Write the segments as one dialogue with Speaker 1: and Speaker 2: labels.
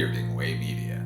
Speaker 1: Weirding Way Media.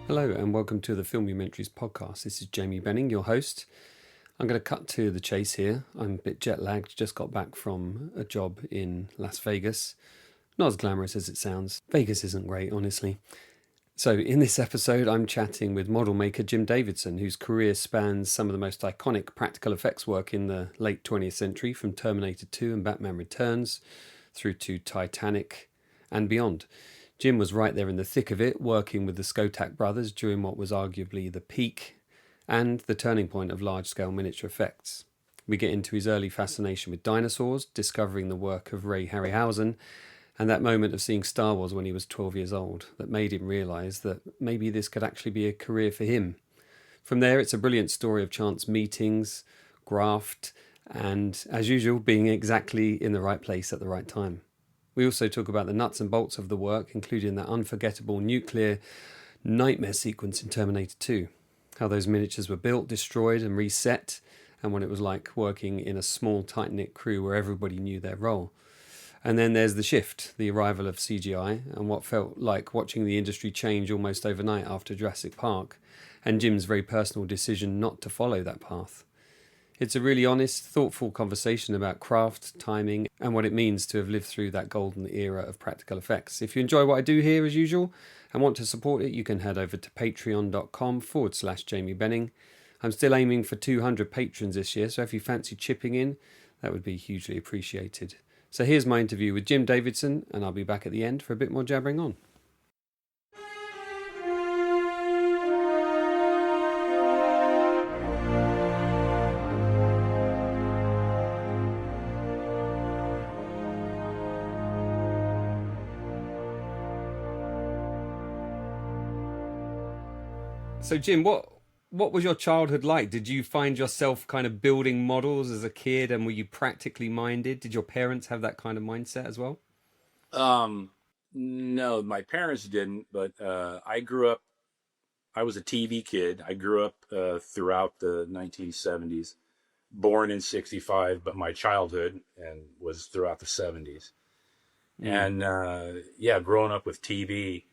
Speaker 2: Hello and welcome to the Filmumentaries podcast. This is Jamie Benning, your host. I'm going to cut to the chase here. I'm a bit jet lagged, just got back from a job in Las Vegas. Not as glamorous as it sounds. Vegas isn't great, honestly. So in this episode, I'm chatting with model maker Jim Davidson, whose career spans some of the most iconic practical effects work in the late 20th century, from Terminator 2 and Batman Returns through to Titanic and beyond. Jim was right there in the thick of it, working with the Skotak brothers during what was arguably the peak and the turning point of large-scale miniature effects. We get into his early fascination with dinosaurs, discovering the work of Ray Harryhausen, and that moment of seeing Star Wars when he was 12 years old that made him realise that maybe this could actually be a career for him. From there, it's a brilliant story of chance meetings, graft, and, as usual, being exactly in the right place at the right time. We also talk about the nuts and bolts of the work, including that unforgettable nuclear nightmare sequence in Terminator 2. How those miniatures were built, destroyed and reset, and what it was like working in a small tight-knit crew where everybody knew their role. And then there's the shift, the arrival of CGI, and what felt like watching the industry change almost overnight after Jurassic Park, and Jim's very personal decision not to follow that path. It's a really honest, thoughtful conversation about craft, timing, and what it means to have lived through that golden era of practical effects. If you enjoy what I do here, as usual, and want to support it, you can head over to patreon.com/Jamie Benning. I'm still aiming for 200 patrons this year, so if you fancy chipping in, that would be hugely appreciated. So here's my interview with Jim Davidson, and I'll be back at the end for a bit more jabbering on. So Jim, what was your childhood like? Did you find yourself kind of building models as a kid, and were you practically minded? Did your parents have that kind of mindset as well?
Speaker 3: No, my parents didn't, but I grew up, I was a TV kid. I grew up throughout the 1970s, born in 65, but my childhood and was throughout the 70s. And growing up with TV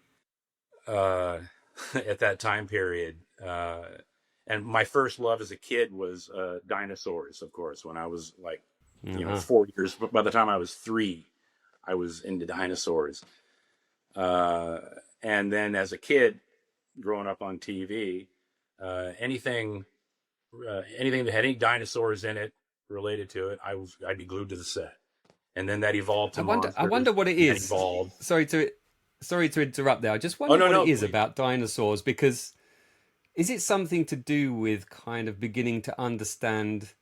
Speaker 3: at that time period. And my first love as a kid was dinosaurs, of course, when I was like, 4 years. But by the time I was 3, I was into dinosaurs. And then as a kid, growing up on TV, anything that had any dinosaurs in it related to it, I'd be glued to the set. And then that evolved to monsters.
Speaker 2: I wonder what it is.
Speaker 3: Evolved.
Speaker 2: Sorry to interrupt there. I just wonder what it is about dinosaurs, because is it something to do with kind of beginning to understand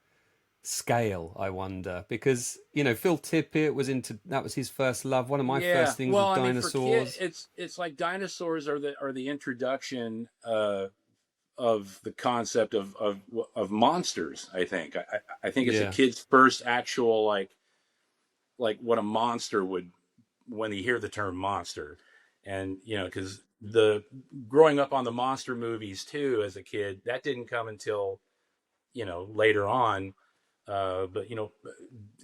Speaker 2: scale, I wonder? Because, Phil Tippett that was his first love. One of my first things with dinosaurs.
Speaker 3: For kids, it's like dinosaurs are the introduction of the concept of monsters, I think. I think it's a kid's first actual like what a monster would, when they hear the term monster. And, because the growing up on the monster movies too, as a kid, that didn't come until, later on. But,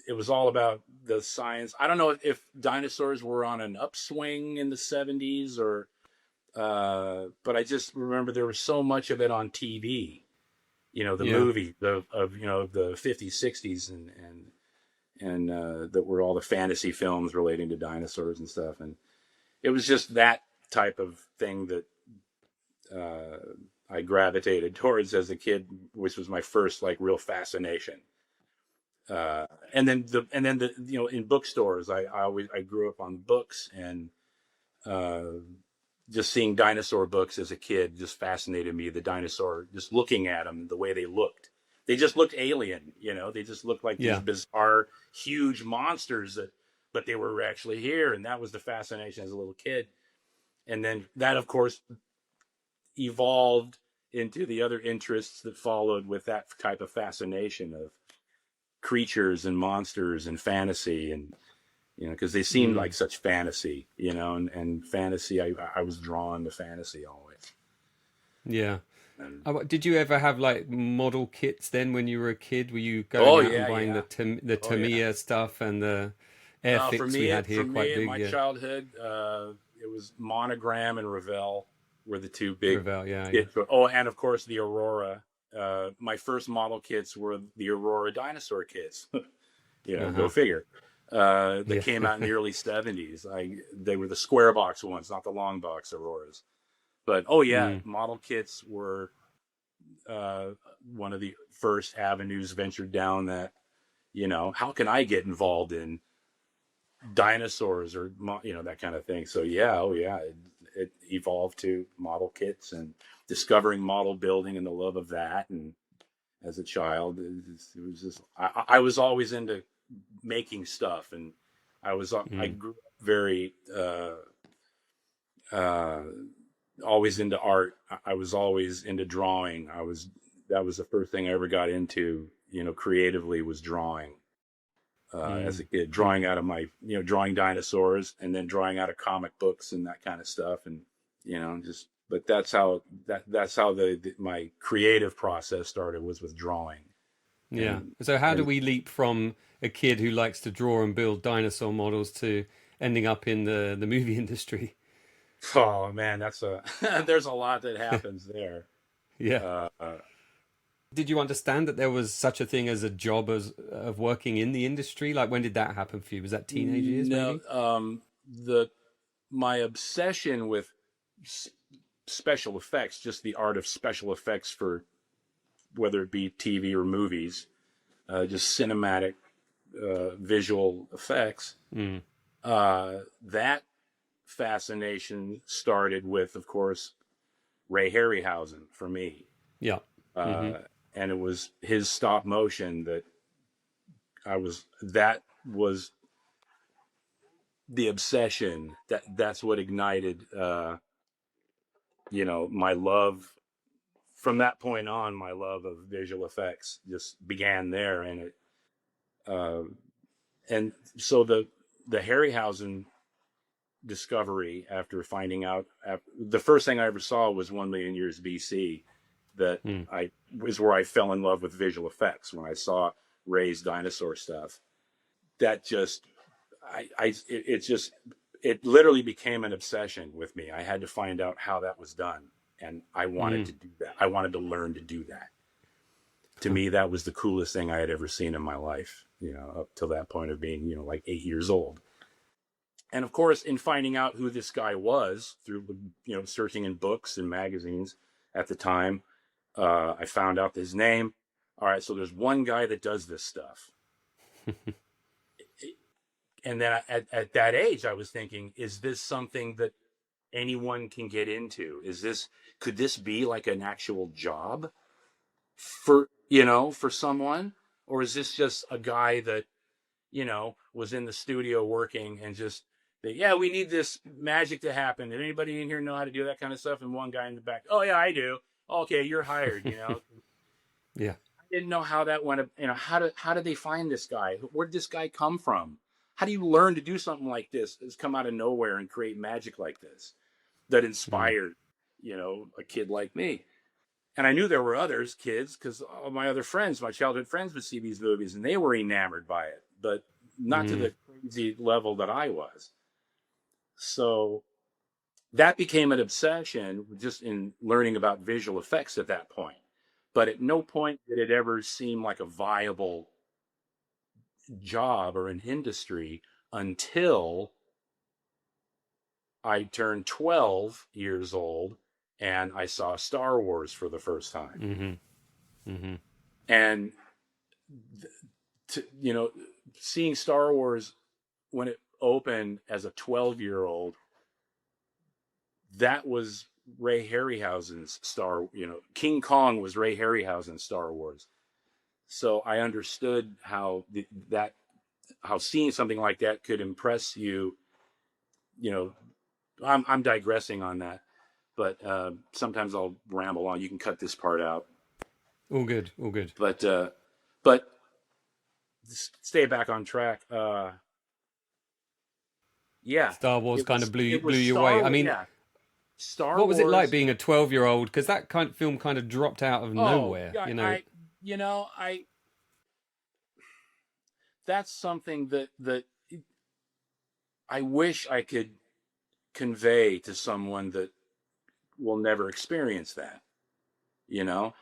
Speaker 3: it was all about the science. I don't know if dinosaurs were on an upswing in the 70s but I just remember there was so much of it on TV, movie of the 50s, 60s and that were all the fantasy films relating to dinosaurs and stuff. And it was just that type of thing that I gravitated towards as a kid, which was my first like real fascination. And then in bookstores, I grew up on books, and just seeing dinosaur books as a kid just fascinated me. The dinosaur, just looking at them, the way they looked, they just looked alien, they just looked like these
Speaker 2: Yeah.
Speaker 3: bizarre, huge monsters but they were actually here. And that was the fascination as a little kid. And then that, of course, evolved into the other interests that followed with that type of fascination of creatures and monsters and fantasy. And, because they seemed like such fantasy, and fantasy, I was drawn to fantasy always.
Speaker 2: Yeah.
Speaker 3: And,
Speaker 2: Did you ever have like model kits then when you were a kid? Were you going out and buying the Tamiya stuff and the Airfix we had here quite big?
Speaker 3: In my childhood, it was Monogram and Revell were the two big
Speaker 2: Revell, yeah.
Speaker 3: Oh, and of course the Aurora. My first model kits were the Aurora dinosaur kits. Go figure. They came out in the early 70s. They were the square box ones, not the long box Auroras. But model kits were one of the first avenues ventured down that, how can I get involved in dinosaurs or, that kind of thing. So it evolved to model kits and discovering model building and the love of that. And as a child, it was just, I was always into making stuff, and I grew up very, always into art. I was always into drawing. That was the first thing I ever got into, creatively, was drawing. As a kid, drawing out of my, drawing dinosaurs and then drawing out of comic books and that kind of stuff. And, but that's how my creative process started, was with drawing.
Speaker 2: Yeah. So how do we leap from a kid who likes to draw and build dinosaur models to ending up in the movie industry?
Speaker 3: Oh man, there's a lot that happens there.
Speaker 2: Yeah. Did you understand that there was such a thing as a job of working in the industry? Like, when did that happen for you? Was that teenage years?
Speaker 3: No, maybe? My obsession with special effects, just the art of special effects for whether it be TV or movies, just cinematic visual effects. That fascination started with, of course, Ray Harryhausen for me.
Speaker 2: Yeah.
Speaker 3: And it was his stop motion that was the obsession. That's what ignited, my love. From that point on, my love of visual effects just began there. And and so the Harryhausen discovery, after finding out, the first thing I ever saw was 1 million years BC. That was where I fell in love with visual effects, when I saw Ray's dinosaur stuff. That just, it literally became an obsession with me. I had to find out how that was done, and I wanted to do that. I wanted to learn to do that. To me, that was the coolest thing I had ever seen in my life, up till that point of being, like 8 years old. And of course, in finding out who this guy was through, searching in books and magazines at the time, I found out his name. All right, so there's one guy that does this stuff. And then at that age, I was thinking, is this something that anyone can get into? Could this be like an actual job for someone? Or is this just a guy that, was in the studio working and just, we need this magic to happen. Did anybody in here know how to do that kind of stuff? And one guy in the back, oh yeah, I do. Okay, you're hired,
Speaker 2: Yeah.
Speaker 3: I didn't know how that went, how did they find this guy? Where did this guy come from? How do you learn to do something like this? It's come out of nowhere and create magic like this that inspired, a kid like me. And I knew there were others, kids, because all my other friends, my childhood friends, would see these movies and they were enamored by it, but not to the crazy level that I was. So that became an obsession just in learning about visual effects at that point. But at no point did it ever seem like a viable job or an industry until I turned 12 years old and I saw Star Wars for the first time. And, seeing Star Wars when it opened as a 12-year-old, that was Ray Harryhausen's King Kong was Ray Harryhausen's Star Wars. So I understood how how seeing something like that could impress you. You know, I'm digressing on that, but sometimes I'll ramble on. You can cut this part out.
Speaker 2: All good, all good.
Speaker 3: But stay back on track. Yeah,
Speaker 2: Star Wars kind of blew
Speaker 3: it was
Speaker 2: you away. I mean,
Speaker 3: yeah, Star
Speaker 2: what was it like
Speaker 3: Wars.
Speaker 2: being a 12-year-old? Because that kind of film kind of dropped out of
Speaker 3: Oh,
Speaker 2: nowhere,
Speaker 3: yeah,
Speaker 2: you know.
Speaker 3: that's something that I wish I could convey to someone that will never experience that. You know,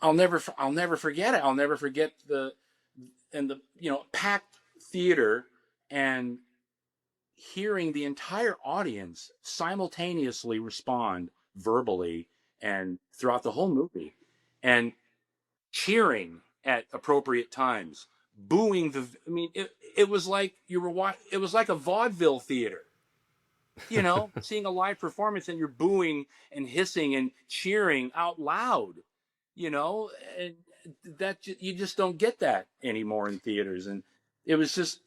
Speaker 3: I'll never forget it. I'll never forget the packed theater and hearing the entire audience simultaneously respond verbally and throughout the whole movie, and cheering at appropriate times, booing it was like it was like a vaudeville theater, seeing a live performance and you're booing and hissing and cheering out loud, and that you just don't get that anymore in theaters. And it was just,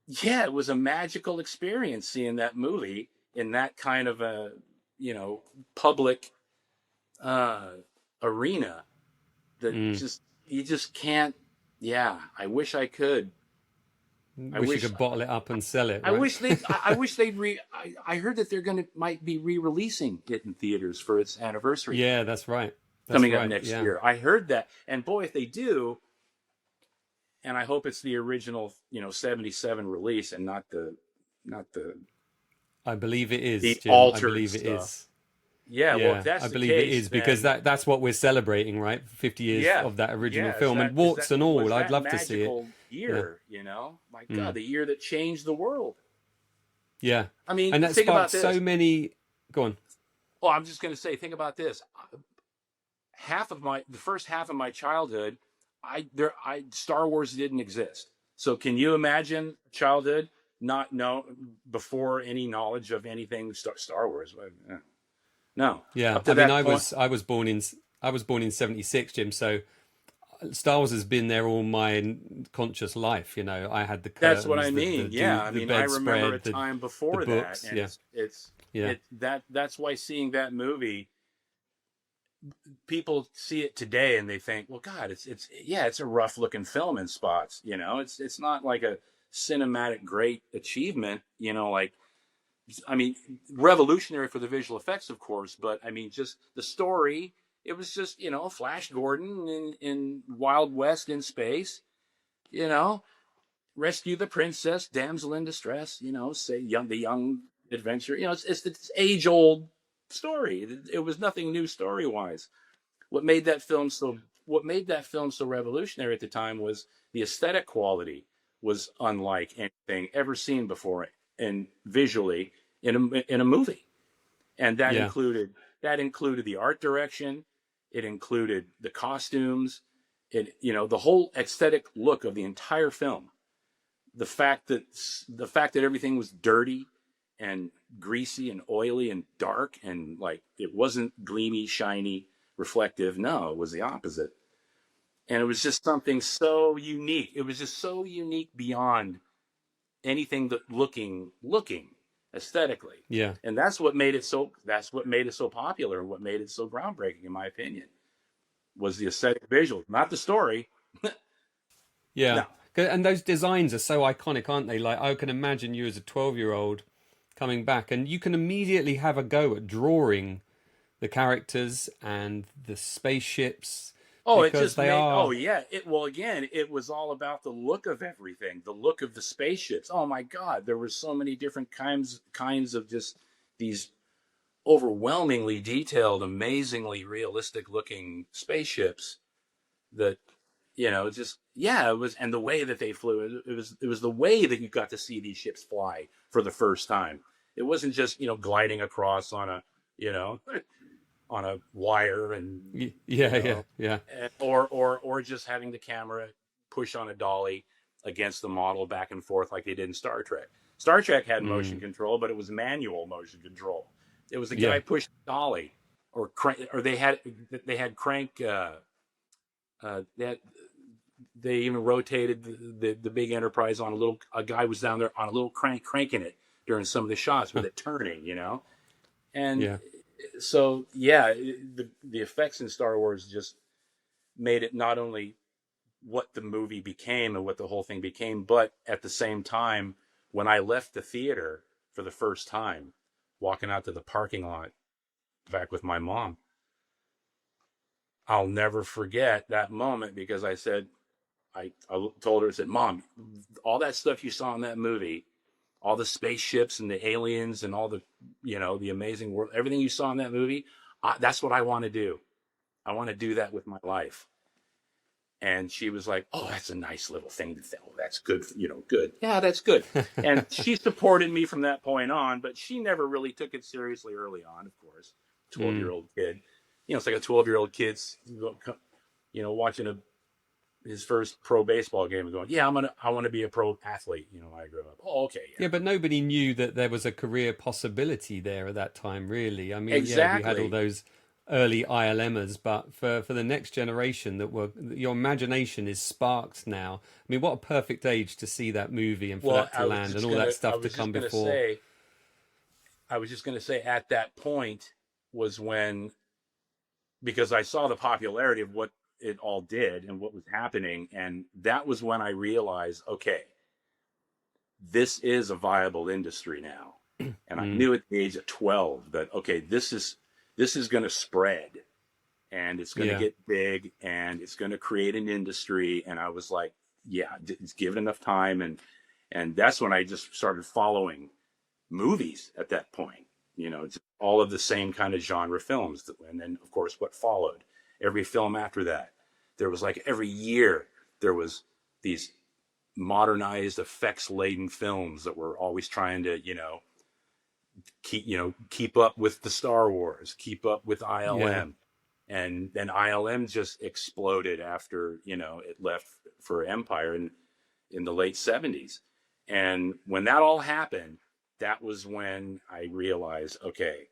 Speaker 3: yeah, it was a magical experience seeing that movie in that kind of a, public arena that just, you just can't. Yeah, I wish I could.
Speaker 2: Wish you could bottle it up and sell it,
Speaker 3: I
Speaker 2: right?
Speaker 3: wish they'd I heard that they're might be re-releasing it in theaters for its anniversary.
Speaker 2: Yeah, that's right.
Speaker 3: Coming up next year. I heard that. And boy, if they do, and I hope it's the original, 77 release and not the
Speaker 2: I believe it is,
Speaker 3: the
Speaker 2: Jim.
Speaker 3: altered
Speaker 2: I believe it
Speaker 3: stuff.
Speaker 2: is.
Speaker 3: Yeah, well, if that's
Speaker 2: I
Speaker 3: the
Speaker 2: believe
Speaker 3: case,
Speaker 2: it is, because that's what we're celebrating, right? 50 years of that original film, and warts and all. I'd love to see it.
Speaker 3: Year, my God, the year that changed the world.
Speaker 2: Yeah,
Speaker 3: I mean,
Speaker 2: and that
Speaker 3: think about
Speaker 2: sparked
Speaker 3: this.
Speaker 2: so many. Go on.
Speaker 3: Oh, I'm just going to say, think about this. The first half of my childhood, Star Wars didn't exist. So can you imagine childhood not know before any knowledge of anything Star Wars? No.
Speaker 2: Yeah, I mean, I was born in 76, Jim. So Star Wars has been there all my conscious life. I had the curtains,
Speaker 3: that's what I mean. I remember a time before
Speaker 2: books,
Speaker 3: that, and that's why seeing that movie, people see it today and they think, well, God, it's a rough looking film in spots. It's not like a cinematic great achievement. Revolutionary for the visual effects, of course, but I mean, just the story. It was just, Flash Gordon in Wild West in space, rescue the princess, damsel in distress, the young adventure. It's this age old story. It was nothing new story wise. What made that film so revolutionary at the time was the aesthetic quality was unlike anything ever seen before, and visually in a movie. And that included the art direction. It included the costumes. The whole aesthetic look of the entire film. The fact that everything was dirty and greasy and oily and dark, and like it wasn't gleamy, shiny, reflective. No, it was the opposite. And it was just something so unique. It was just so unique beyond anything that looking aesthetically.
Speaker 2: Yeah.
Speaker 3: And that's what made it so popular, and what made it so groundbreaking, in my opinion, was the aesthetic visuals, not the story.
Speaker 2: Yeah. No. And those designs are so iconic, aren't they? Like, I can imagine you as a 12-year-old coming back, and you can immediately have a go at drawing the characters and the spaceships.
Speaker 3: Oh, it just made. Oh, yeah. It was all about the look of everything, the look of the spaceships. Oh my God, there were so many different kinds of just these overwhelmingly detailed, amazingly realistic looking spaceships. That it was, and the way that they flew. It was the way that you got to see these ships fly for the first time. It wasn't just gliding across on a on a wire and or just having the camera push on a dolly against the model back and forth like they did in Star Trek. Star Trek had motion control, but it was manual motion control. It was the guy pushing the dolly, or they had crank. they even rotated the big Enterprise on a guy was down there on a little cranking it during some of the shots with it turning, and
Speaker 2: Yeah.
Speaker 3: so yeah, the effects in Star Wars just made it not only what the movie became and what the whole thing became, but at the same time, when I left the theater for the first time, walking out to the parking lot back with my mom, I'll never forget that moment because I said, I told her, I said, Mom, all that stuff you saw in that movie, all the spaceships and the aliens and all the, the amazing world, everything you saw in that movie, that's what I want to do. I want to do that with my life. And she was like, oh, that's a nice little thing to think. Oh, that's good. Good. Yeah, that's good. And she supported me from that point on, but she never really took it seriously early on, of course. 12-year-old kid. It's like a 12-year-old kid's, watching his first pro baseball game and going, yeah, I want to be a pro athlete, when I grow up. Oh, okay.
Speaker 2: Yeah, but nobody knew that there was a career possibility there at that time, really. I mean,
Speaker 3: exactly.
Speaker 2: we had all those early ILMers, but for the next generation your imagination is sparked now. I mean, what a perfect age to see that movie and for that to land and all that stuff to come before.
Speaker 3: I was just going to say at that point was when, because I saw the popularity of what it all did and what was happening. And that was when I realized, okay, this is a viable industry now. And I knew at the age of 12 that, okay, this is going to spread and it's going to get big and it's going to create an industry. And I was like, yeah, give it enough time. And that's when I just started following movies at that point, it's all of the same kind of genre films. And then of course, what followed every film after that, there was like every year there was these modernized effects laden films that were always trying to, keep up with the Star Wars, keep up with ILM. And then ILM just exploded after, it left for Empire in the late 70s. And when that all happened, that was when I realized, okay,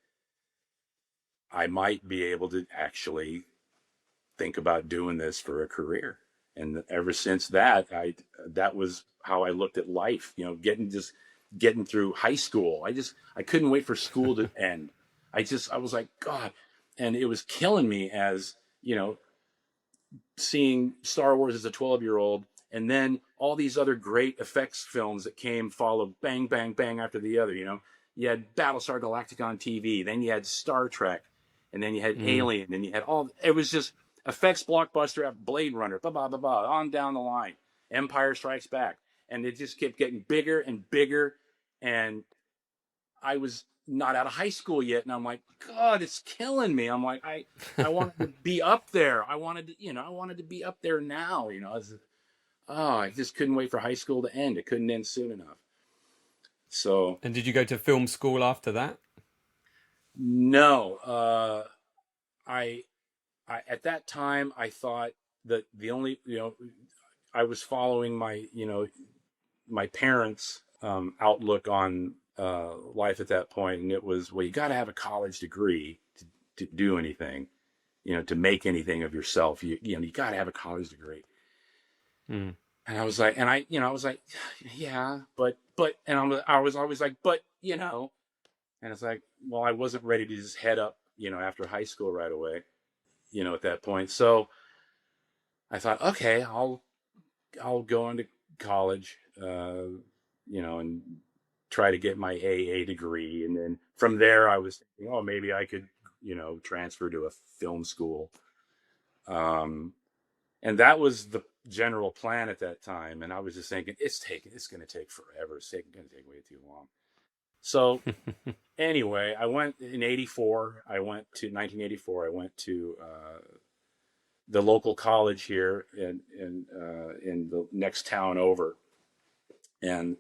Speaker 3: I might be able to actually think about doing this for a career. And ever since that, that was how I looked at life, getting through high school. I couldn't wait for school to end. I was like, God. And it was killing me as, seeing Star Wars as a 12-year-old and then all these other great effects films that followed bang, bang, bang after the other, You had Battlestar Galactica on TV, then you had Star Trek, and then you had Alien, and you had it was just effects blockbuster after Blade Runner, on down the line. Empire Strikes Back. And it just kept getting bigger and bigger. And I was not out of high school yet. And I'm like, God, it's killing me. I'm like, I wanted to be up there. I wanted to be up there now, I just couldn't wait for high school to end. It couldn't end soon enough. So.
Speaker 2: And did you go to film school after that?
Speaker 3: No. I at that time I thought that the only, I was following my, my parents' outlook on life at that point, and it was, well, you got to have a college degree to do anything, to make anything of yourself. You got to have a college degree. And I was like, yeah, but, and I was always like, but, and it's like, well, I wasn't ready to just head up, after high school right away, at that point. So I thought, okay, I'll go into college, and try to get my AA degree. And then from there, I was thinking, oh, maybe I could, transfer to a film school. And that was the general plan at that time. And I was just thinking, it's going to take forever. It's going to take way too long. So anyway, I went in 1984, I went to the local college here in the next town over. And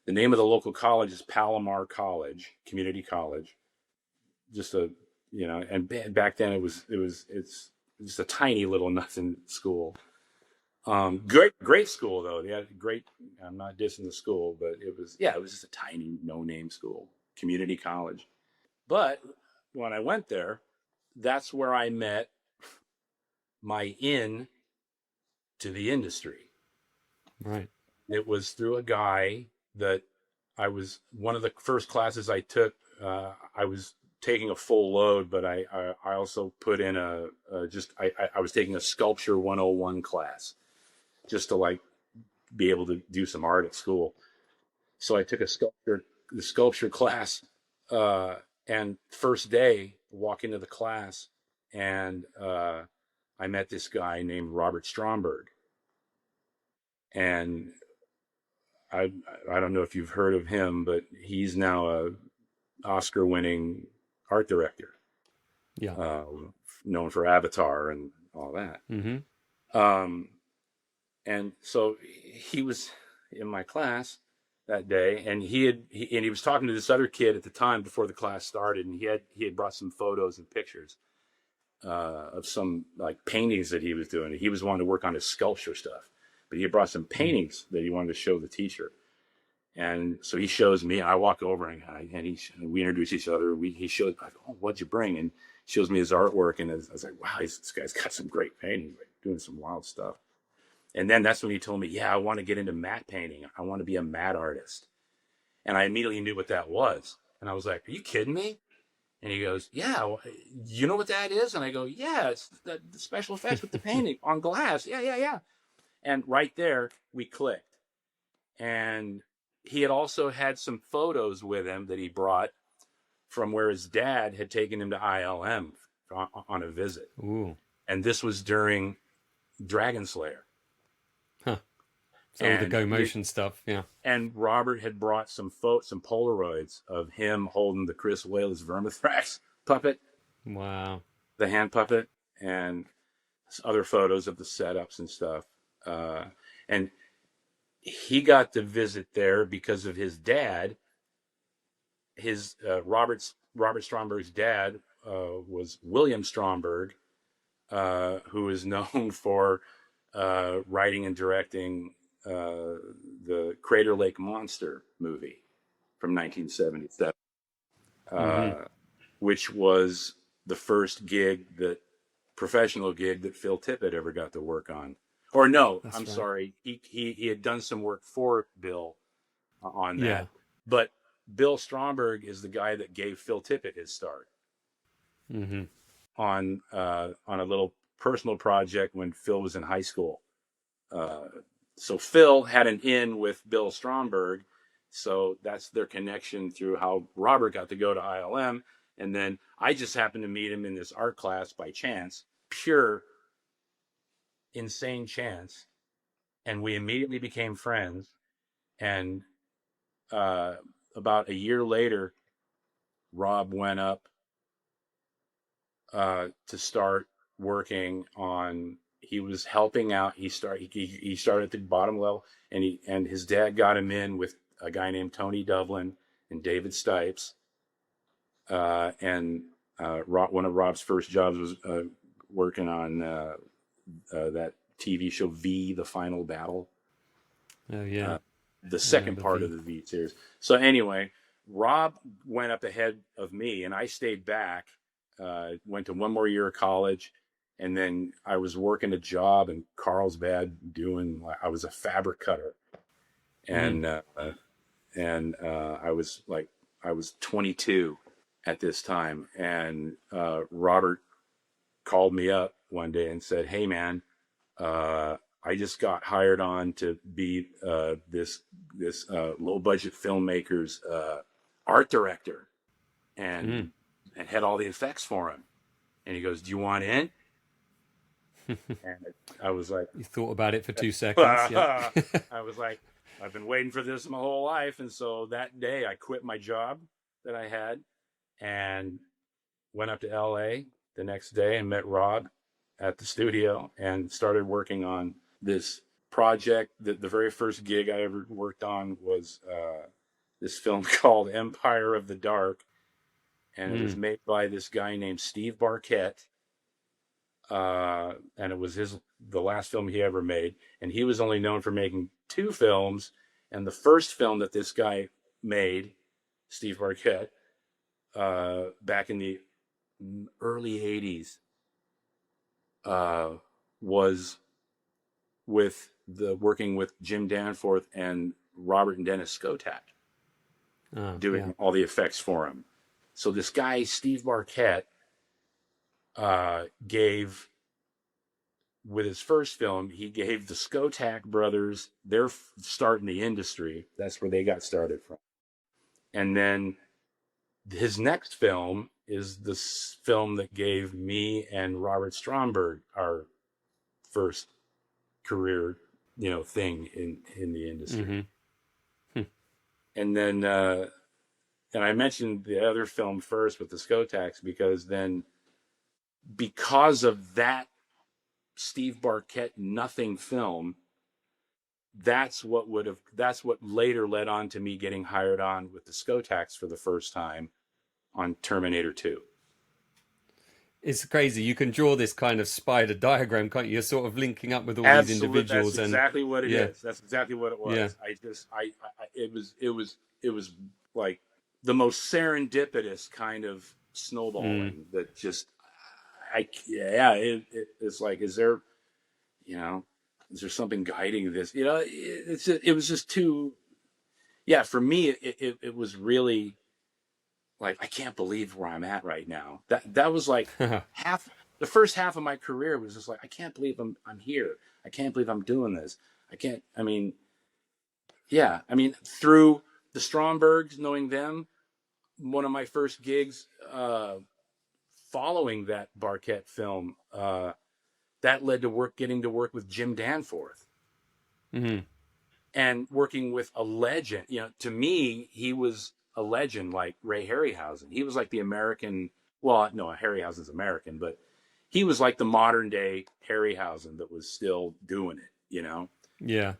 Speaker 3: the name of the local college is Palomar College, Community College. Just and back then it's just a tiny little nothing school. Great school though. They had great. I'm not dissing the school, but it was just a tiny no-name school, community college. But when I went there, that's where I met my in to the industry.
Speaker 2: Right.
Speaker 3: It was through a guy that I was one of the first classes I took. I was taking a full load, but I also put in I was taking a sculpture 101 class just to like be able to do some art at school. So I took the sculpture class, and first day walk into the class, and I met this guy named Robert Stromberg, and I I don't know if you've heard of him, but he's now a Oscar-winning art director,
Speaker 2: Yeah.
Speaker 3: uh, known for Avatar and all that.
Speaker 2: Mm-hmm.
Speaker 3: Um, and so he was in my class that day, and he was talking to this other kid at the time before the class started, and he had brought some photos and pictures of some like paintings that he was doing. He was wanting to work on his sculpture stuff, but he had brought some paintings that he wanted to show the teacher. And so he shows me. I walk over and we introduce each other. He shows. I go, "Oh, what'd you bring?" And shows me his artwork, and I was like, "Wow, this guy's got some great paintings, like, doing some wild stuff." And then that's when he told me, "Yeah, I want to get into matte painting. I want to be a matte artist." And I immediately knew what that was. And I was like, "Are you kidding me?" And he goes, "Yeah, you know what that is?" And I go, "Yeah, it's the special effects with the painting on glass. Yeah, yeah, yeah." And right there, we clicked. And he had also had some photos with him that he brought from where his dad had taken him to ILM on a visit.
Speaker 2: Ooh.
Speaker 3: And this was during Dragon Slayer.
Speaker 2: Huh. So all the Go Motion stuff, yeah.
Speaker 3: And Robert had brought some Polaroids of him holding the Chris Walas Vermithrax puppet.
Speaker 2: Wow.
Speaker 3: The hand puppet, and other photos of the setups and stuff. And he got to visit there because of his dad. His Robert Stromberg's dad was William Stromberg, who is known for writing and directing the Crater Lake Monster movie from 1977, which was the first professional gig that Phil Tippett ever got to work on. Or no, I'm sorry, he had done some work for Bill on that,
Speaker 2: yeah.
Speaker 3: But Bill Stromberg is the guy that gave Phil Tippett his start on a little personal project when Phil was in high school. So Phil had an in with Bill Stromberg, so that's their connection through how Robert got to go to ILM. And then I just happened to meet him in this art class by chance, pure, insane chance. And we immediately became friends. And about a year later, Rob went up to start working on. He was helping out. He started at the bottom level, and his dad got him in with a guy named Tony Devlin and David Stipes. And one of Rob's first jobs was working on that TV show V, The Final Battle.
Speaker 2: Oh yeah.
Speaker 3: The second part of the V series. So anyway, Rob went up ahead of me, and I stayed back. Went to one more year of college, and then I was working a job in Carlsbad I was a fabric cutter, and I was 22 at this time, and Robert called me up one day and said, "Hey man, I just got hired on to be this low budget filmmaker's art director, and had all the effects for him." And he goes, "Do you want in?" And I was like,
Speaker 2: you thought about it for 2 seconds. Yeah.
Speaker 3: I was like, I've been waiting for this my whole life. And so that day I quit my job that I had and went up to LA the next day and met Rob at the studio and started working on this project. The very first gig I ever worked on was this film called Empire of the Dark. And it was made by this guy named Steve Barquette. And it was the last film he ever made. And he was only known for making 2 films. And the first film that this guy made, Steve Barquette, back in the early 80s, was with the working with Jim Danforth and Robert and Dennis Skotak doing all the effects for him. So this guy, Steve Barquette, gave, with his first film, he gave the Skotak brothers their start in the industry. That's where they got started from. And then his next film is this film that gave me and Robert Stromberg our first career, thing in the industry. And then, and I mentioned the other film first with the Skotaks because of that Steve Barquette nothing film, that's what later led on to me getting hired on with the Skotaks for the first time on Terminator 2.
Speaker 2: It's crazy. You can draw this kind of spider diagram, can't you? You're sort of linking up with all these individuals.
Speaker 3: That's exactly what it is. That's exactly what it was. Yeah. It was like the most serendipitous kind of snowballing that just, it's like, is there something guiding this? It was just too, for me, it was really like, I can't believe where I'm at right now. That was like the first half of my career was just like, I can't believe I'm here. I can't believe I'm doing this. Through the Strombergs, knowing them, one of my first gigs following that Barquette film, that led to getting to work with Jim Danforth. And working with a legend. To me, he was a legend like Ray Harryhausen. He was like the American, well, no, Harryhausen's American, but he was like the modern day Harryhausen that was still doing it,
Speaker 2: Yeah.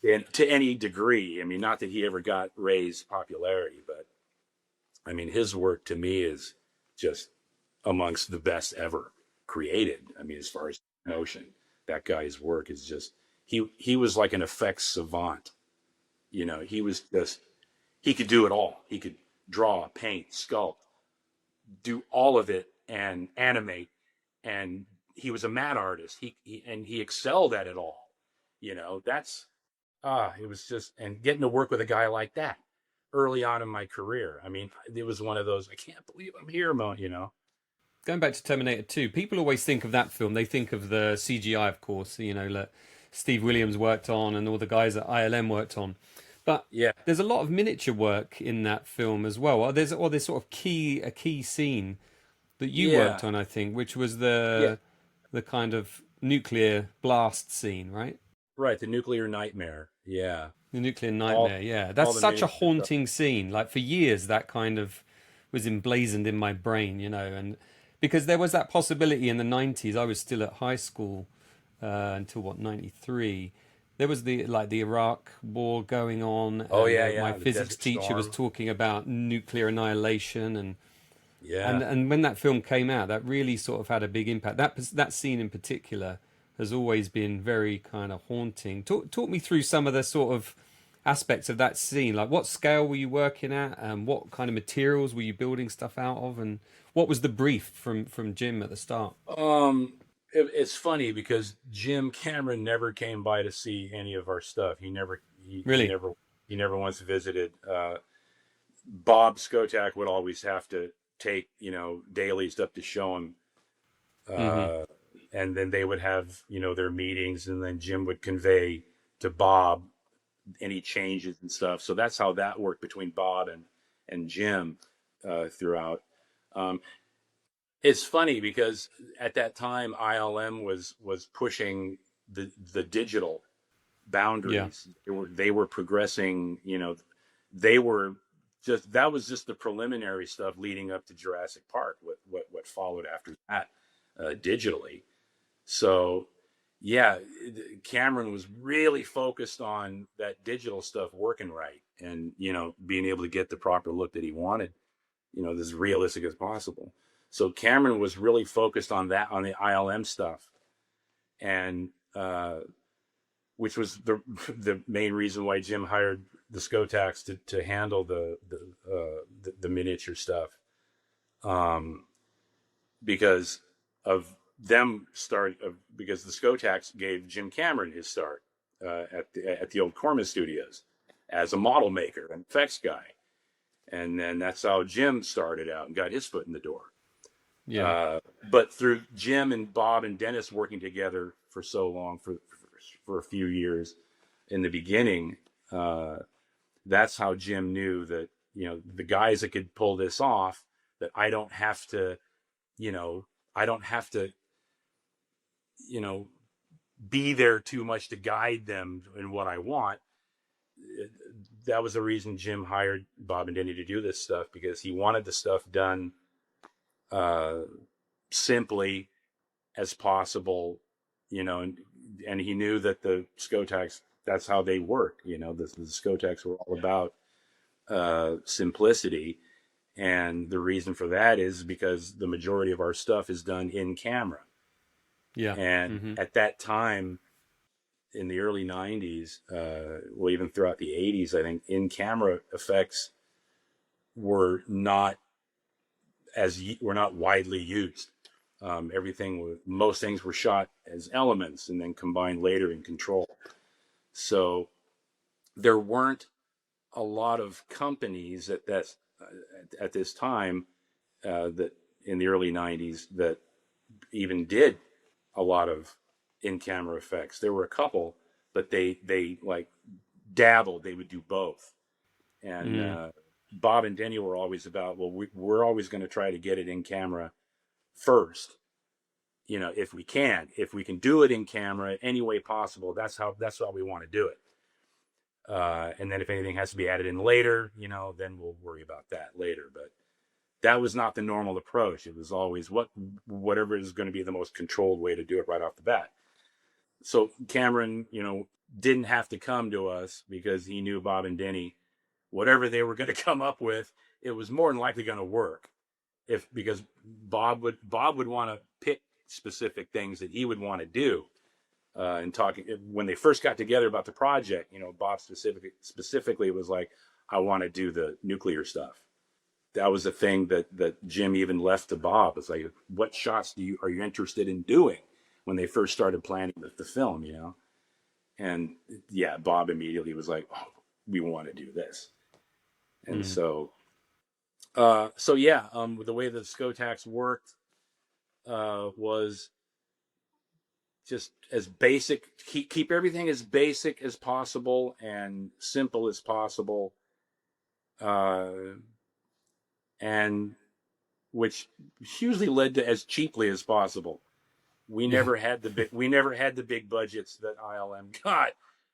Speaker 3: And to any degree. Not that he ever got Ray's popularity, but his work to me is just amongst the best ever created. As far as notion, that guy's work is just, he was like an effects savant. He was just, he could do it all. He could draw, paint, sculpt, do all of it and animate. And he was a mad artist. He excelled at it all. That's, it was just, and getting to work with a guy like that early on in my career. It was one of those, I can't believe I'm here moment,
Speaker 2: Going back to Terminator 2, people always think of that film. They think of the CGI, of course, that Steve Williams worked on and all the guys at ILM worked on. But there's a lot of miniature work in that film as well. There's sort of a key scene that you worked on, I think, which was the kind of nuclear blast scene, right?
Speaker 3: Right, the nuclear nightmare. Yeah.
Speaker 2: The nuclear nightmare, That's such a haunting scene. Like, for years, that kind of was emblazoned in my brain, and because there was that possibility in the 90s. I was still at high school until, 93. There was the Iraq war going on. My physics teacher was talking about nuclear annihilation, and when that film came out, that really sort of had a big impact. That scene in particular has always been very kind of haunting. Talk me through some of the sort of aspects of that scene. Like, what scale were you working at, and what kind of materials were you building stuff out of, and what was the brief from Jim at the start?
Speaker 3: It's funny because Jim Cameron never came by to see any of our stuff. He never once visited. Bob Skotak would always have to take, dailies up to show him. And then they would have, their meetings, and then Jim would convey to Bob any changes and stuff. So that's how that worked between Bob and Jim throughout. It's funny because at that time ILM was pushing the digital boundaries. They were progressing. They were that was just the preliminary stuff leading up to Jurassic Park. What followed after that digitally. So Cameron was really focused on that digital stuff working right, and being able to get the proper look that he wanted, as realistic as possible. So Cameron was really focused on that, on the ILM stuff, and which was the main reason why Jim hired the Skotaks to handle the miniature stuff, because of them because the Skotaks gave Jim Cameron his start at the old Corman Studios as a model maker and effects guy. And then that's how Jim started out and got his foot in the door.
Speaker 2: Yeah.
Speaker 3: But through Jim and Bob and Dennis working together for so long, for a few years in the beginning, that's how Jim knew that, the guys that could pull this off, that I don't have to, be there too much to guide them in what I want. That was the reason Jim hired Bob and Denny to do this stuff, because he wanted the stuff done simply as possible, and he knew that the Skotaks, that's how they work. The Skotaks were all about simplicity. And the reason for that is because the majority of our stuff is done in camera.
Speaker 2: Yeah.
Speaker 3: And at that time, in the early 90s, well, even throughout the 80s, I think in-camera effects were not widely used. Most things were shot as elements and then combined later in control. So there weren't a lot of companies at this time, that in the early 90s, that even did a lot of in-camera effects. There were a couple, but they like dabbled. They would do both. And Bob and Denny were always about, well, we're always going to try to get it in camera first. If we can do it in camera any way possible, that's how we want to do it. And then if anything has to be added in later, then we'll worry about that later. But that was not the normal approach. It was always whatever is going to be the most controlled way to do it right off the bat. So Cameron, didn't have to come to us, because he knew Bob and Denny, whatever they were going to come up with, it was more than likely going to work. Because Bob would want to pick specific things that he would want to do. And talking, when they first got together about the project, Bob specifically was like, I want to do the nuclear stuff. That was the thing that Jim even left to Bob. It's like, what shots are you interested in doing, when they first started planning the film, And yeah, Bob immediately was like, oh, we want to do this. And so yeah, the way the Skotaks worked was just as basic, keep everything as basic as possible and simple as possible, and which usually led to as cheaply as possible. We never had the big budgets that ILM got,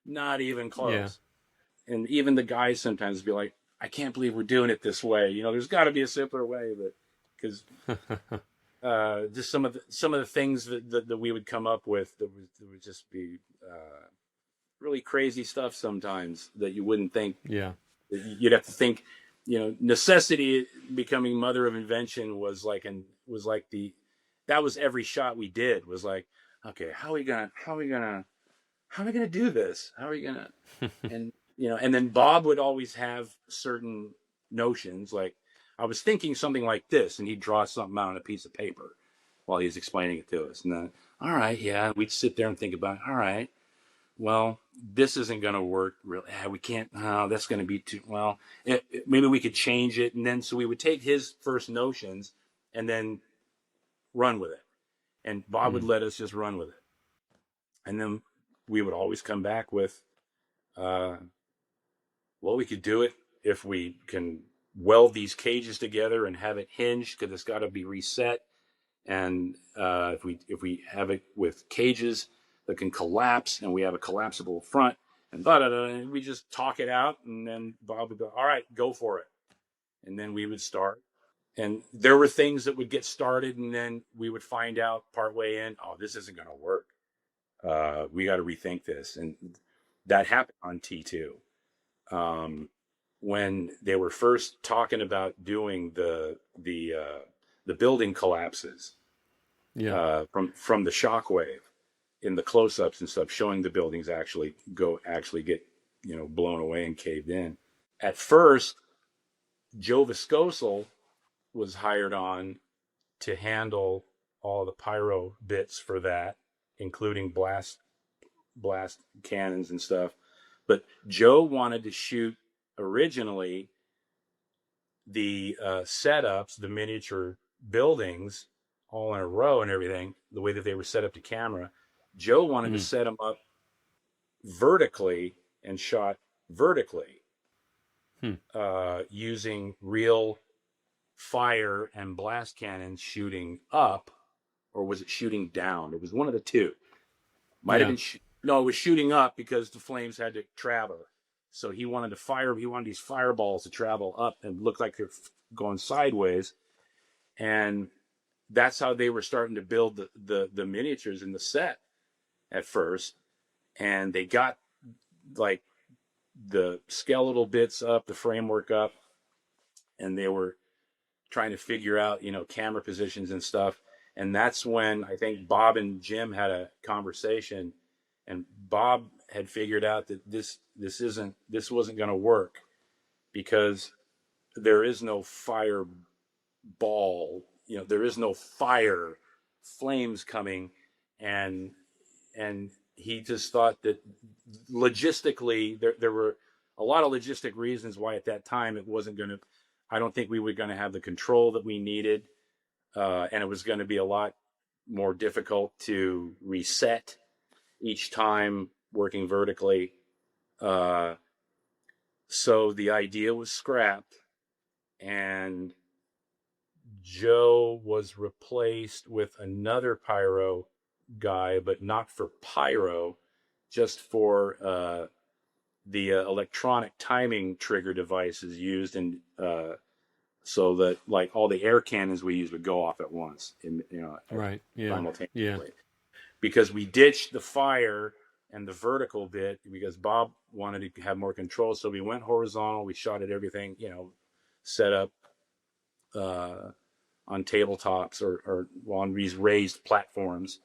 Speaker 3: not even close. Yeah. And even the guys sometimes be like, I can't believe we're doing it this way. There's got to be a simpler way, but because just some of the things that we would come up with that would just be really crazy stuff sometimes that you wouldn't think. Yeah, you'd have to think. Necessity becoming mother of invention was like that was every shot we did was like, okay, how are we gonna do this? How are we gonna and then Bob would always have certain notions, like, I was thinking something like this, and he'd draw something out on a piece of paper while he was explaining it to us. And then, all right, yeah, we'd sit there and think about, all right, well, this isn't going to work. Really, we can't. Oh, that's going to be too. Well, maybe we could change it. And then so we would take his first notions and then run with it. And Bob would let us just run with it. And then we would always come back with, well, we could do it if we can weld these cages together and have it hinged, because it's got to be reset. And if we have it with cages that can collapse, and we have a collapsible front, and and we just talk it out, and then Bob would go, all right, go for it. And then we would start. And there were things that would get started, and then we would find out partway in, oh, this isn't going to work. We got to rethink this. And that happened on T2. When they were first talking about doing the building collapses, from the shockwave in the close-ups and stuff, showing the buildings actually get blown away and caved in. At first, Joe Viscoso was hired on to handle all the pyro bits for that, including blast blast cannons and stuff. But Joe wanted to shoot originally the setups, the miniature buildings, all in a row and everything, the way that they were set up to camera. Joe wanted to set them up vertically and shot vertically using real fire and blast cannons shooting up, or was it shooting down? It was one of the two. Might have been no, it was shooting up because the flames had to travel. So he wanted these fireballs to travel up and look like they're going sideways. And that's how they were starting to build the miniatures in the set at first. And they got like the skeletal bits up, the framework up, and they were trying to figure out, camera positions and stuff. And that's when I think Bob and Jim had a conversation, and Bob had figured out that this wasn't going to work because there is no fireball, there is no fire flames coming, and he just thought that logistically there were a lot of logistic reasons why at that time it wasn't going to. I don't think we were going to have the control that we needed, and it was going to be a lot more difficult to reset each time working vertically. So the idea was scrapped, and Joe was replaced with another pyro guy, but not for pyro, just for the electronic timing trigger devices used in so that like all the air cannons we use would go off at once, simultaneously. Because we ditched the fire and the vertical bit because Bob wanted to have more control, so we went horizontal. We shot at everything, set up on tabletops or on these raised platforms,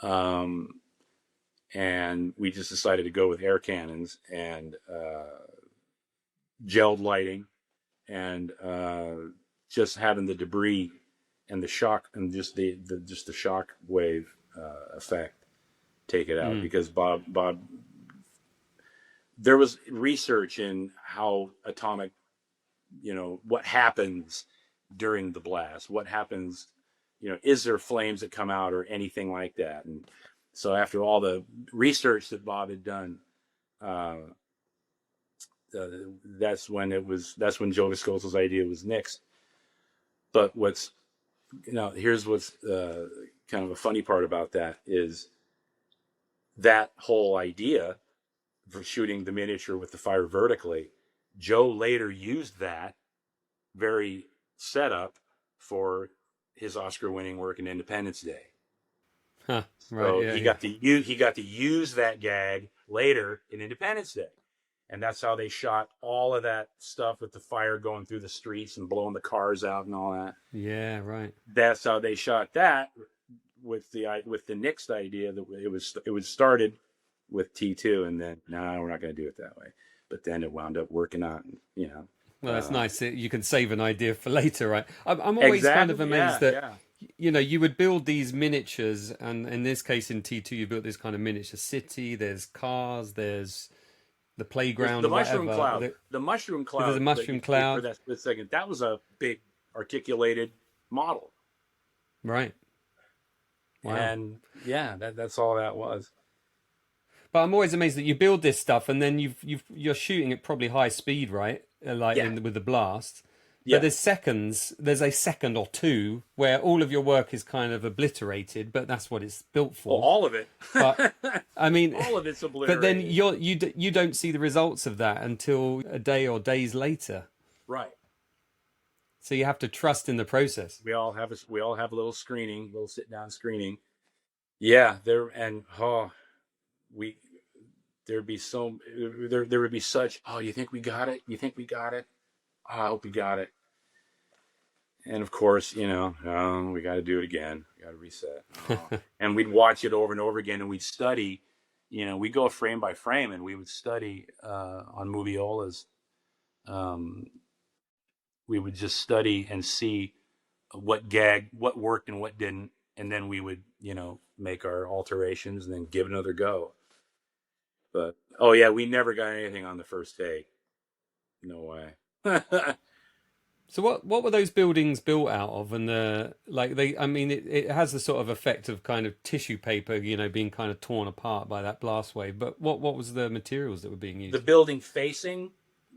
Speaker 3: and we just decided to go with air cannons and gelled lighting. And just having the debris and the shock and just the shock wave effect take it out, because Bob, there was research in how atomic, what happens during the blast, what happens, is there flames that come out or anything like that. And so after all the research that Bob had done, that's when Joe Viscoso's idea was nixed. But here's what's kind of a funny part about that is that whole idea for shooting the miniature with the fire vertically, Joe later used that very setup for his Oscar-winning work in Independence Day.
Speaker 2: Huh, right,
Speaker 3: so he got to use that gag later in Independence Day. And that's how they shot all of that stuff with the fire going through the streets and blowing the cars out and all that.
Speaker 2: Yeah, right.
Speaker 3: That's how they shot that with the nixed idea that it was started with T2, and then we're not going to do it that way. But then it wound up working out,
Speaker 2: Well, that's nice. You can save an idea for later, right? I'm always kind of amazed that you would build these miniatures, and in this case in T2 you built this kind of miniature city. There's cars. There's the playground,
Speaker 3: the mushroom cloud. The mushroom cloud.
Speaker 2: There's a mushroom cloud.
Speaker 3: For that split second, that was a big articulated model,
Speaker 2: right? Wow.
Speaker 3: And that's all that was.
Speaker 2: But I'm always amazed that you build this stuff and then you're shooting at probably high speed, right? With the blast. But there's a second or two where all of your work is kind of obliterated, but that's what it's built for.
Speaker 3: Well, all of it.
Speaker 2: But I mean,
Speaker 3: all of it's obliterated.
Speaker 2: But then you don't see the results of that until a day or days later.
Speaker 3: Right.
Speaker 2: So you have to trust in the process.
Speaker 3: We all have a little screening, little sit down screening. Yeah, there would be such, oh, you think we got it? You think we got it? Oh, I hope we got it. And of course, we got to do it again. We got to reset. Oh. And we'd watch it over and over again, and we'd study. We'd go frame by frame, and we would study on Moviolas. We would just study and see what worked and what didn't, and then we would, make our alterations and then give it another go. But oh yeah, we never got anything on the first take. No way.
Speaker 2: So what were those buildings built out of? And I mean, it has the sort of effect of kind of tissue paper, you know, being kind of torn apart by that blast wave. But what was the materials that were being
Speaker 3: The
Speaker 2: used?
Speaker 3: building facing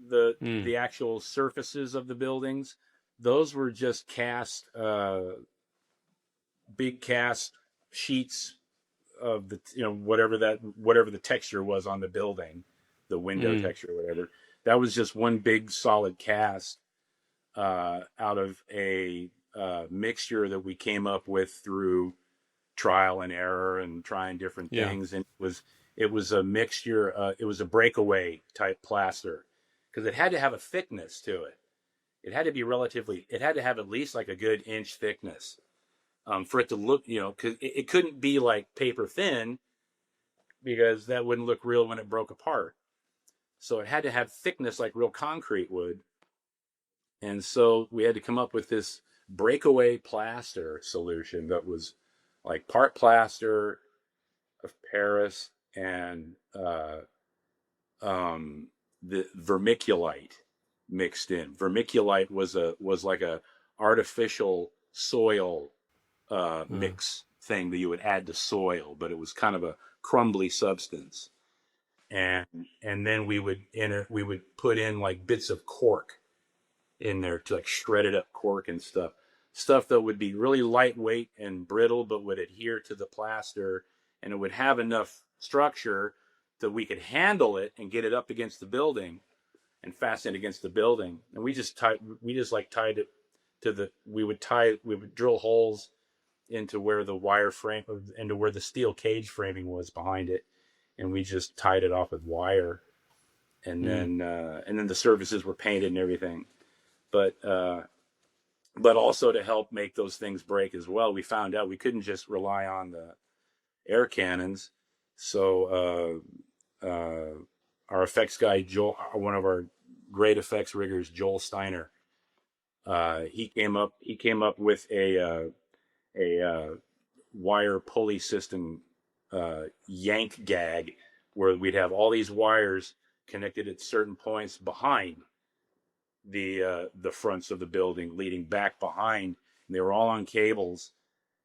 Speaker 2: Mm.
Speaker 3: the actual surfaces of the buildings, those were just big cast sheets of the, you know, whatever the texture was on the building, the window
Speaker 2: Mm.
Speaker 3: texture or whatever. That was just one big solid cast out of a mixture that we came up with through trial and error and trying different
Speaker 2: Yeah.
Speaker 3: things. And it was a mixture. It was a breakaway type plaster because it had to have a thickness to it. It had to be relatively. It had to have at least like a good inch thickness for it to look. You know, because it couldn't be like paper thin because that wouldn't look real when it broke apart. So it had to have thickness like real concrete would. And so we had to come up with this breakaway plaster solution that was like part plaster of Paris and the vermiculite mixed in. Vermiculite was like a artificial soil mix thing that you would add to soil, but it was kind of a crumbly substance. And then we would put in like bits of cork in there to like shredded up cork and stuff that would be really lightweight and brittle but would adhere to the plaster, and it would have enough structure that we could handle it and get it up against the building and fasten it against the building. And we just tied it to the we would drill holes into where the wire frame into where the steel cage framing was behind it, and we just tied it off with wire, and then the surfaces were painted and everything. But also to help make those things break as well, we found out we couldn't just rely on the air cannons. So our effects guy, Joel, one of our great effects riggers, Joel Steiner, he came up with a wire pulley system yank gag where we'd have all these wires connected at certain points behind the fronts of the building leading back behind, and they were all on cables,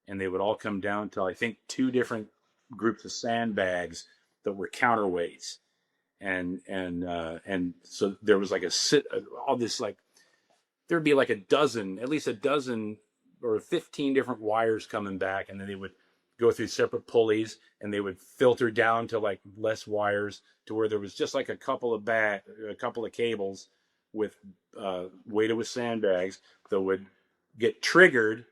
Speaker 3: and they would all come down to I think two different groups of sandbags that were counterweights, and so there was like all this, like there'd be like at least a dozen or 15 different wires coming back, and then they would go through separate pulleys, and they would filter down to like less wires to where there was just like a couple of cables with weighted with sandbags that would get triggered.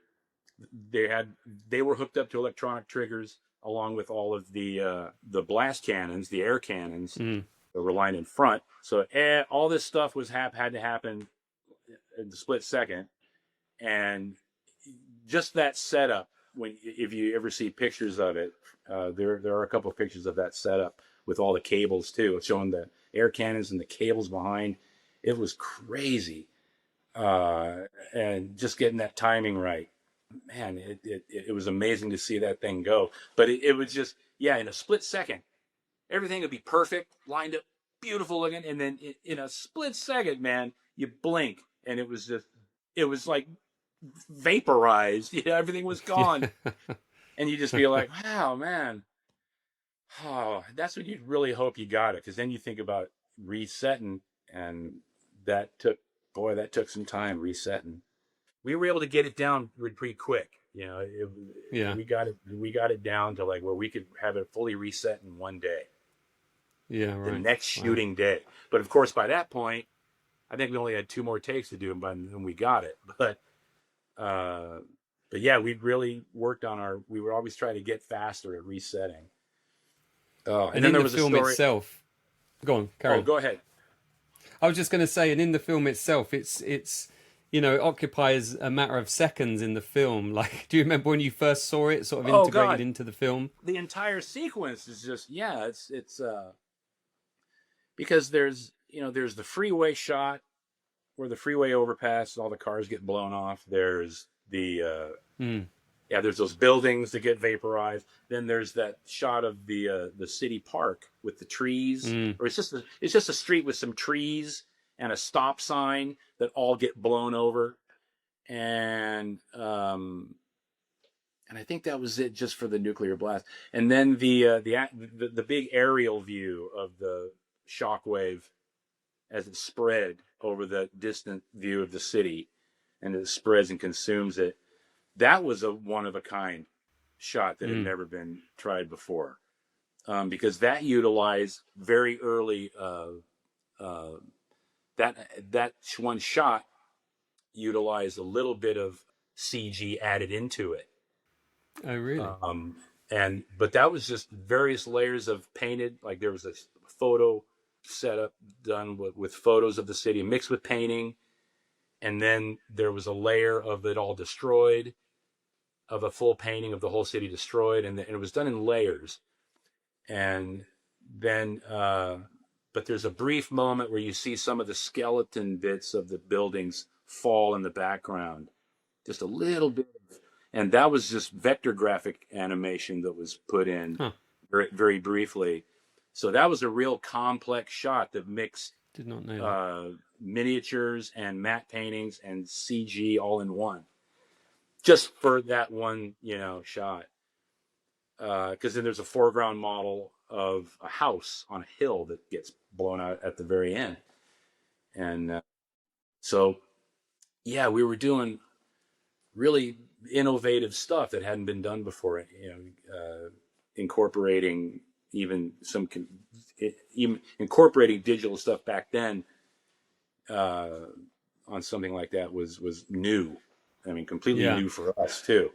Speaker 3: They were hooked up to electronic triggers along with all of the blast cannons, the air cannons that were lined in front. So all this stuff had to happen in the split second, and just that setup. If you ever see pictures of it, there are a couple of pictures of that setup with all the cables too, showing the air cannons and the cables behind. It was crazy, and just getting that timing right, man. It was amazing to see that thing go. But it was just, yeah, in a split second, everything would be perfect, lined up, beautiful looking, and then in a split second, man, you blink, and it was like vaporized. You know, everything was gone, and you just be like, wow, man. Oh, that's when you really hope you got it, because then you think about resetting, and that took some time resetting. We were able to get it down pretty quick. You know,
Speaker 2: Yeah.
Speaker 3: we got it down to like where we could have it fully reset in one day.
Speaker 2: Yeah, right.
Speaker 3: The next shooting day. But of course, by that point, I think we only had 2 more takes to do, and by then we got it. But yeah, we really worked on we were always trying to get faster at resetting. Oh, and then there was
Speaker 2: the film itself. Go on, carry on.
Speaker 3: Go ahead.
Speaker 2: I was just going to say, and in the film itself, it's you know, it occupies a matter of seconds in the film. Like, do you remember when you first saw it, sort of integrated into the film?
Speaker 3: The entire sequence is just, yeah, it's because there's the freeway shot where the freeway overpass and all the cars get blown off. There's the Yeah, there's those buildings that get vaporized. Then there's that shot of the city park with the trees, or it's just a street with some trees and a stop sign that all get blown over, and I think that was it just for the nuclear blast. And then the big aerial view of the shockwave as it spread over the distant view of the city, and it spreads and consumes it. That was a one of a kind shot that had never been tried before, because that utilized very early that one shot utilized a little bit of CG added into it.
Speaker 2: Oh, really?
Speaker 3: But that was just various layers of painted, like there was a photo setup done with photos of the city mixed with painting, and then there was a layer of it all destroyed, of a full painting of the whole city destroyed, and it was done in layers. And then but there's a brief moment where you see some of the skeleton bits of the buildings fall in the background, just a little bit. And that was just vector graphic animation that was put in very, very briefly. So that was a real complex shot that mixed
Speaker 2: Did not know that.
Speaker 3: Miniatures and matte paintings and CG all in one, just for that one, shot. Because then there's a foreground model of a house on a hill that gets blown out at the very end. And so, yeah, we were doing really innovative stuff that hadn't been done before, incorporating even incorporating digital stuff back then on something like that was new. I mean, completely new for us too.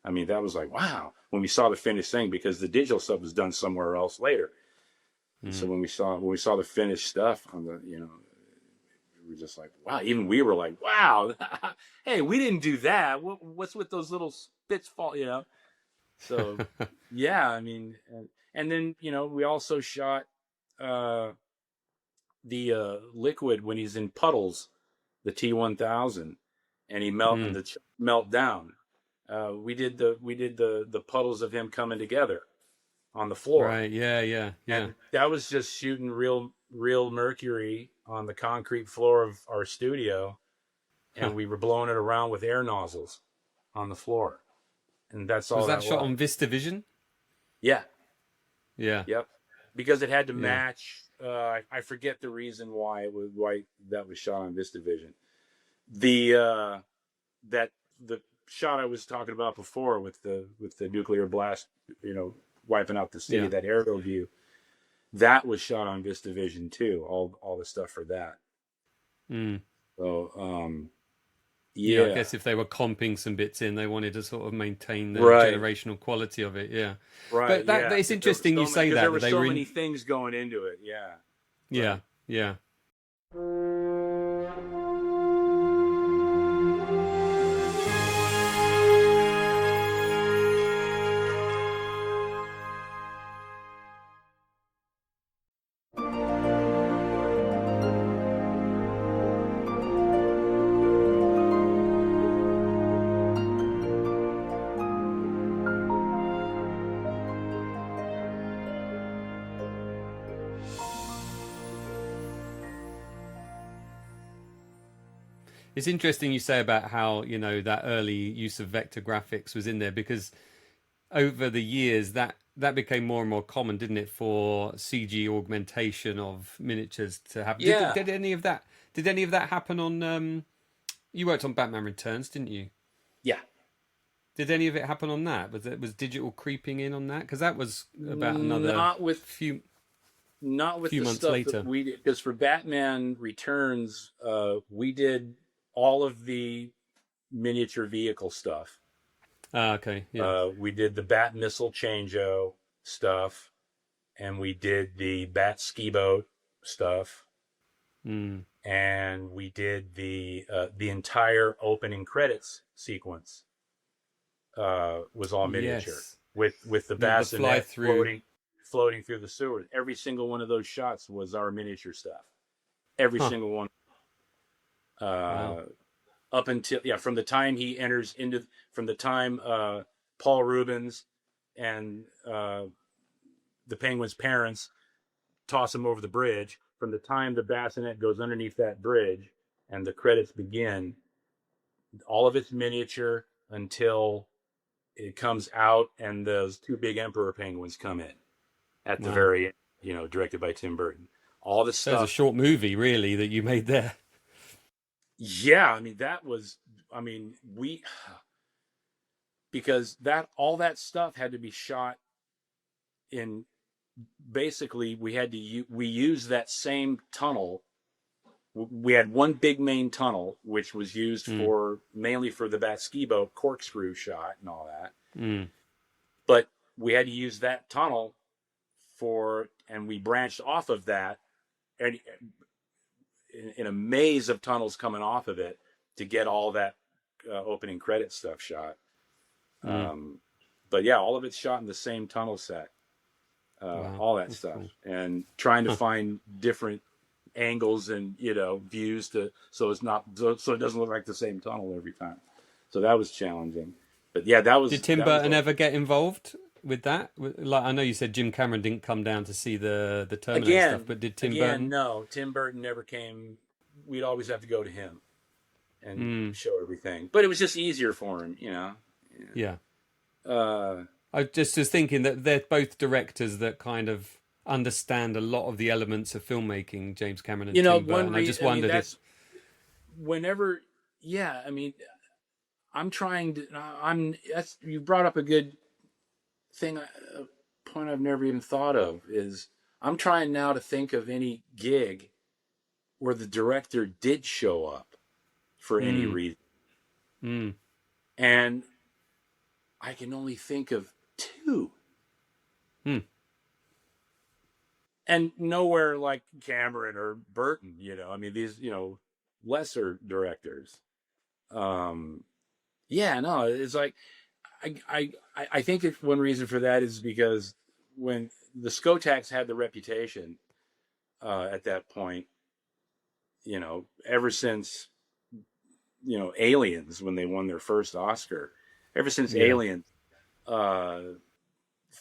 Speaker 3: I mean, that was like, wow, when we saw the finished thing, because the digital stuff was done somewhere else later. So when we saw the finished stuff on the, we were just like, wow. Even we were like, wow, hey, we didn't do that. What's with those little spits fall, So, yeah, I mean, and then, we also shot the liquid when he's in puddles, the T-1000, and he melt down. We did the puddles of him coming together on the floor.
Speaker 2: Right. Yeah.
Speaker 3: And that was just shooting real mercury on the concrete floor of our studio, and we were blowing it around with air nozzles on the floor, and that's all.
Speaker 2: Was that
Speaker 3: that
Speaker 2: shot on VistaVision?
Speaker 3: Yeah.
Speaker 2: Yeah.
Speaker 3: Yep. Because it had to match. I forget the reason why that was shot on VistaVision. The shot I was talking about before with the nuclear blast, wiping out the city, that aerial view, that was shot on VistaVision too. All the stuff for that. So
Speaker 2: I guess if they were comping some bits in, they wanted to sort of maintain the generational quality of it. Yeah.
Speaker 3: Right.
Speaker 2: But it's interesting you say that.
Speaker 3: There were so many things going into it. Yeah.
Speaker 2: Yeah. It's interesting you say about how, that early use of vector graphics was in there, because over the years that became more and more common, didn't it, for CG augmentation of miniatures to happen?
Speaker 3: Yeah.
Speaker 2: Did any of that happen on you worked on Batman Returns, didn't you?
Speaker 3: Yeah.
Speaker 2: Did any of it happen on that? Was digital creeping in on that? Because that was about another few months later.
Speaker 3: That we did, because for Batman Returns, we did all of the miniature vehicle stuff.
Speaker 2: Okay. Yeah.
Speaker 3: We did the Bat Missile Changeo stuff, and we did the Bat Ski Boat stuff, and we did the entire opening credits sequence. Was all miniature, with the bassinet floating through the sewers. Every single one of those shots was our miniature stuff. Every single one. Up until from the time he enters from the time Paul Rubens and the Penguin's parents toss him over the bridge. From the time the bassinet goes underneath that bridge and the credits begin, all of it's miniature until it comes out and those two big emperor penguins come in at the very end, directed by Tim Burton. All the stuff.
Speaker 2: There's a short movie, really, that you made there.
Speaker 3: Yeah, I mean, because all that stuff had to be shot in, basically we used that same tunnel. We had one big main tunnel, which was used mainly for the Bat ski boat corkscrew shot and all that. But we had to use that tunnel and we branched off of that and in a maze of tunnels coming off of it to get all that opening credit stuff shot. But yeah, all of it's shot in the same tunnel set. All that stuff, cool. And trying to find different angles and views so it doesn't look like the same tunnel every time. So that was challenging. But yeah, that was.
Speaker 2: Did Tim Burton ever get involved with that? Like, I know you said Jim Cameron didn't come down to see the Terminator stuff, but did Tim Burton?
Speaker 3: No, Tim Burton never came. We'd always have to go to him and show everything. But it was just easier for him,
Speaker 2: Yeah. I just was thinking that they're both directors that kind of understand a lot of the elements of filmmaking, James Cameron and Tim Burton. I just wondered if...
Speaker 3: Whenever, I'm trying to... you brought up a good thing, a point I've never even thought of, is I'm trying now to think of any gig where the director did show up for any reason. And I can only think of 2. And nowhere like Cameron or Burton, these, lesser directors. It's like, I think that one reason for that is because when the Skotaks had the reputation at that point, ever since, Aliens, when they won their first Oscar, ever since Aliens,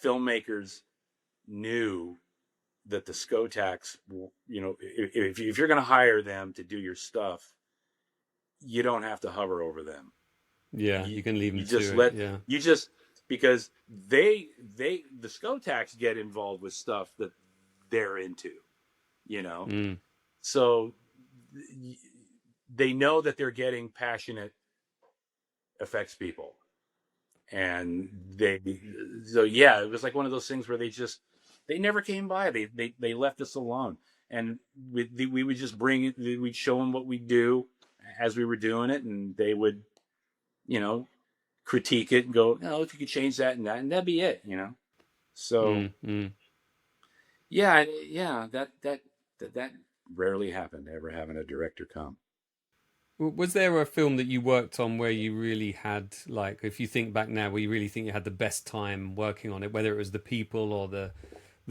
Speaker 3: filmmakers knew that the Skotaks, if you're going to hire them to do your stuff, you don't have to hover over them.
Speaker 2: Yeah, you can leave them
Speaker 3: because the Skotaks get involved with stuff that they're into, So they know that they're getting passionate effects people. And it was like one of those things where they never came by. They left us alone, and we would just bring it. We'd show them what we do as we were doing it, and they would, critique it and go, "No, if you could change that and that, and that'd be it," So, that rarely happened. Ever having a director come.
Speaker 2: Was there a film that you worked on where you really had, like, if you think back now, where you really think you had the best time working on it, whether it was the people or the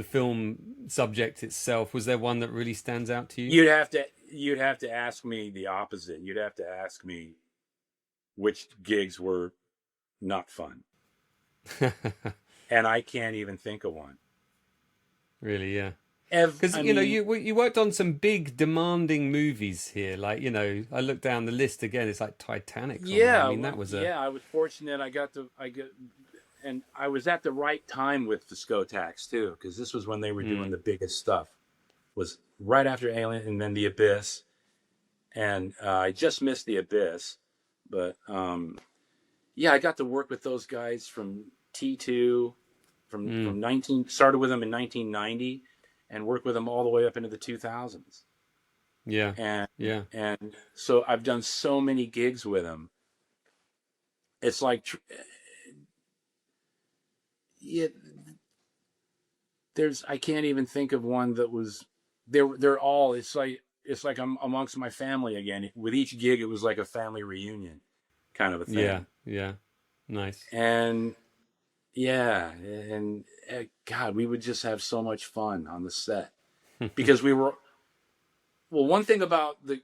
Speaker 2: film subject itself? Was there one that really stands out to you?
Speaker 3: You'd have to ask me the opposite. You'd have to ask me which gigs were not fun. And I can't even think of one.
Speaker 2: Really, yeah. Because you worked on some big demanding movies here, like I looked down the list again. It's like Titanic. That was
Speaker 3: I was fortunate. And I was at the right time with the Skotaks too, because this was when they were doing the biggest stuff. Was right after Alien and then The Abyss, and I just missed The Abyss, but I got to work with those guys from T2, started with them in 1990. And work with them all the way up into the 2000s. And so I've done so many gigs with them. It's like, I can't even think of one that was. They're all. It's like I'm amongst my family again. With each gig, it was like a family reunion, kind of a thing.
Speaker 2: Yeah, nice.
Speaker 3: And. Yeah, and God, we would just have so much fun on the set because we were. Well, one thing about the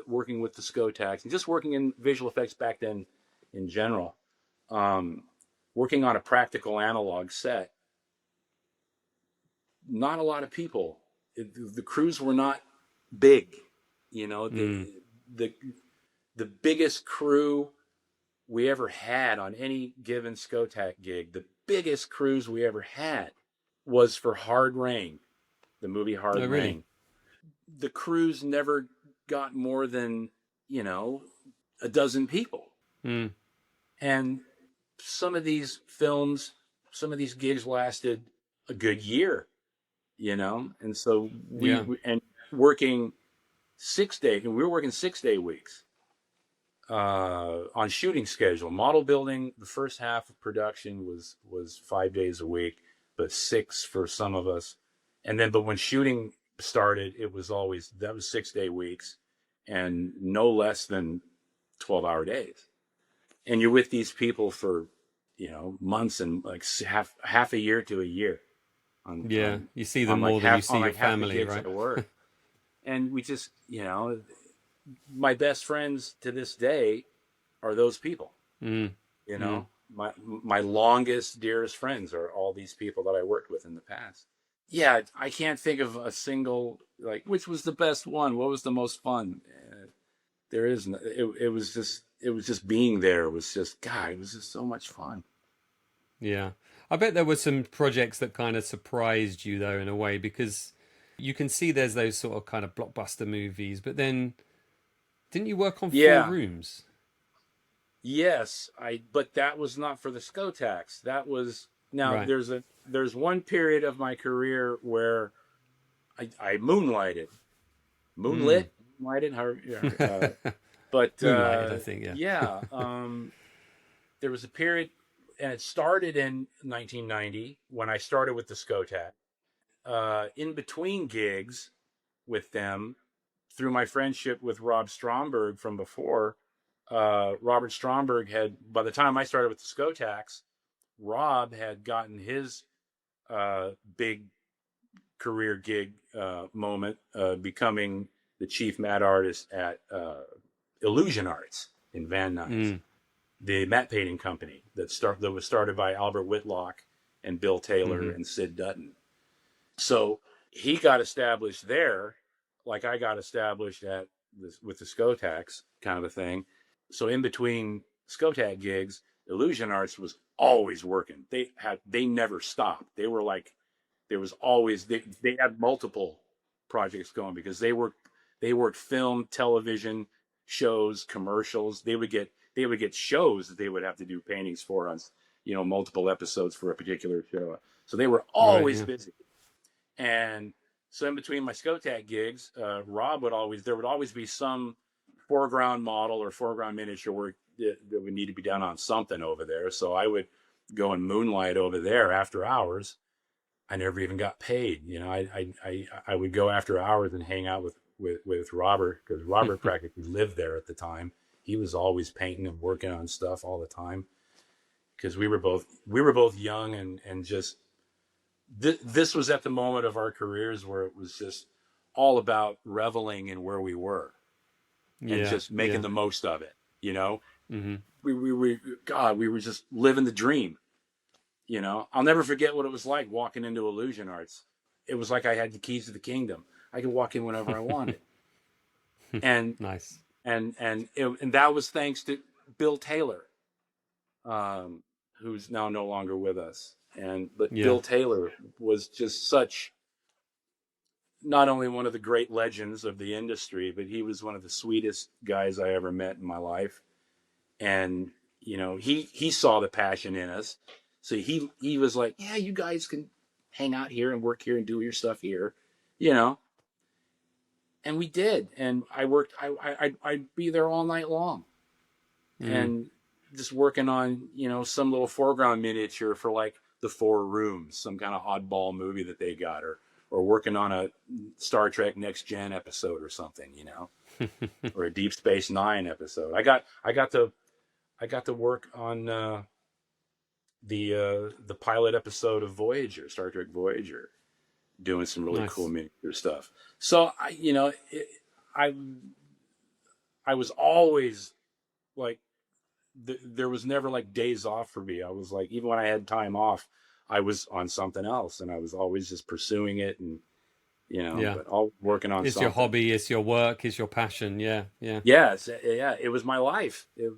Speaker 3: working with the Skotaks and just working in visual effects back then, in general, working on a practical analog set, not a lot of people. The crews were not big, you know. The the biggest crew we ever had on any given Skotak gig, the biggest crews we ever had was for Hard Rain, the movie Hard
Speaker 2: Oh, really?
Speaker 3: Rain. The crews never got more than, a dozen people.
Speaker 2: Mm.
Speaker 3: And some of these films, some of these gigs lasted a good year, and so
Speaker 2: Yeah.
Speaker 3: and working 6 day, and we were working 6 day weeks on shooting schedule. Model building, the first half of production was 5 days a week, but 6 for some of us. And then, but when shooting started, that was 6 day weeks and no less than 12-hour days. And you're with these people for, months and like half a year to a year.
Speaker 2: You see them more than you see your family, right?
Speaker 3: At work. And we just, my best friends to this day are those people. My longest, dearest friends are all these people that I worked with in the past. Yeah, I can't think of a single, like, which was the best one? What was the most fun? There isn't. It was just being there. It was just, God, it was just so much fun.
Speaker 2: Yeah. I bet there were some projects that kind of surprised you, though, in a way, because you can see there's those sort of kind of blockbuster movies, but then didn't you work on Four Rooms?
Speaker 3: Yes, but that was not for the Skotaks. That was, now right. There's one period of my career where I moonlighted. Moonlighted, but
Speaker 2: moonlighted, I think, yeah.
Speaker 3: Yeah. There was a period, and it started in 1990 when I started with the Skotak. In between gigs with them, through my friendship with Rob Stromberg from before, Robert Stromberg had, by the time I started with the Skotaks, Rob had gotten his big career gig moment, becoming the chief matte artist at Illusion Arts in Van Nuys, the matte painting company that was started by Albert Whitlock and Bill Taylor and Sid Dutton. So he got established there, like I got established with the Skotaks, kind of a thing. So in between Skotak gigs, Illusion Arts was always working. They never stopped. They were like, there was always, they had multiple projects going because they worked film, television, shows, commercials. They would get shows that they would have to do paintings for on, multiple episodes for a particular show. So they were always busy. And so in between my Skotak gigs, there would always be some foreground model or foreground miniature work that would need to be done on something over there. So I would go and moonlight over there after hours. I never even got paid. I would go after hours and hang out with Robert, because Robert practically lived there at the time. He was always painting and working on stuff all the time, because we were both young and just, this was at the moment of our careers where it was just all about reveling in where we were and just making the most of it. We were just living the dream. I'll never forget what it was like walking into Illusion Arts. It was like I had the keys to the kingdom. I could walk in whenever I wanted. And
Speaker 2: nice.
Speaker 3: And that was thanks to Bill Taylor, who's now no longer with us. But Bill Taylor was just such, not only one of the great legends of the industry, but he was one of the sweetest guys I ever met in my life. And, he saw the passion in us. So he was like, yeah, you guys can hang out here and work here and do your stuff here, And we did. And I'd be there all night long. And just working on, some little foreground miniature for like the Four Rooms, some kind of oddball movie that they got, or working on a Star Trek Next Gen episode or something, or a Deep Space Nine episode. I got to work on the pilot episode of Voyager, Star Trek Voyager, doing some really cool miniature stuff. So I was always like there was never like days off for me. I was like, even when I had time off, I was on something else, and I was always just pursuing it, and
Speaker 2: Yeah.
Speaker 3: but all working on
Speaker 2: It's your
Speaker 3: something.
Speaker 2: hobby, it's your work, it's your passion. Yeah. Yeah.
Speaker 3: Yeah, it was my life. It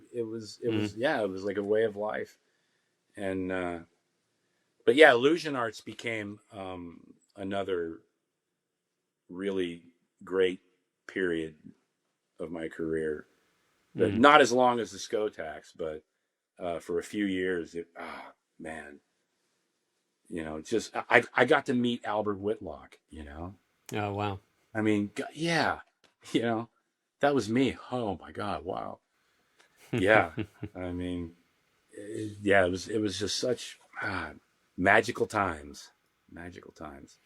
Speaker 2: Mm.
Speaker 3: was yeah, it was like a way of life. And but yeah, illusion arts became another really great period of my career. But
Speaker 2: Mm.
Speaker 3: not as long as the Skotaks, but for a few years, man, just I got to meet Albert Whitlock.
Speaker 2: Oh, wow.
Speaker 3: I mean, yeah, you know, that was me. Oh my God, wow. Yeah, I mean, yeah, it was just such magical times, magical times.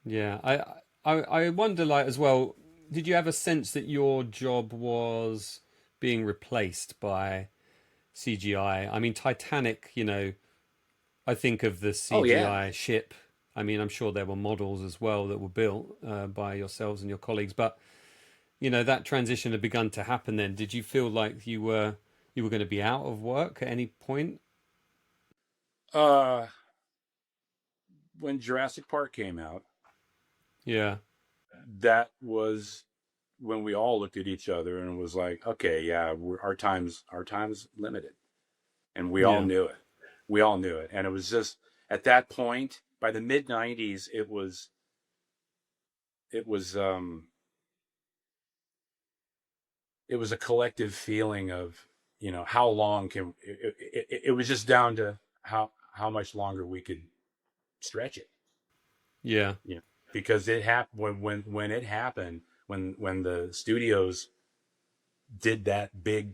Speaker 2: Yeah. I wonder, like, as well, did you have a sense that your job was being replaced by CGI? I mean, Titanic, I think of the
Speaker 3: Oh yeah.
Speaker 2: CGI ship. I mean, I'm sure there were models as well that were built by yourselves and your colleagues, but that transition had begun to happen. Then, did you feel like you were going to be out of work at any point?
Speaker 3: Uh, when Jurassic Park came out,
Speaker 2: Yeah,
Speaker 3: that was when we all looked at each other and was like, okay, yeah, our time's limited, and we all
Speaker 2: yeah,
Speaker 3: knew it. We all knew it, and it was just at that point. By the mid '90s, it was it was a collective feeling of how long can it was just down to how much longer we could stretch it.
Speaker 2: yeah.
Speaker 3: you know because it happened when it happened, when the studios did that big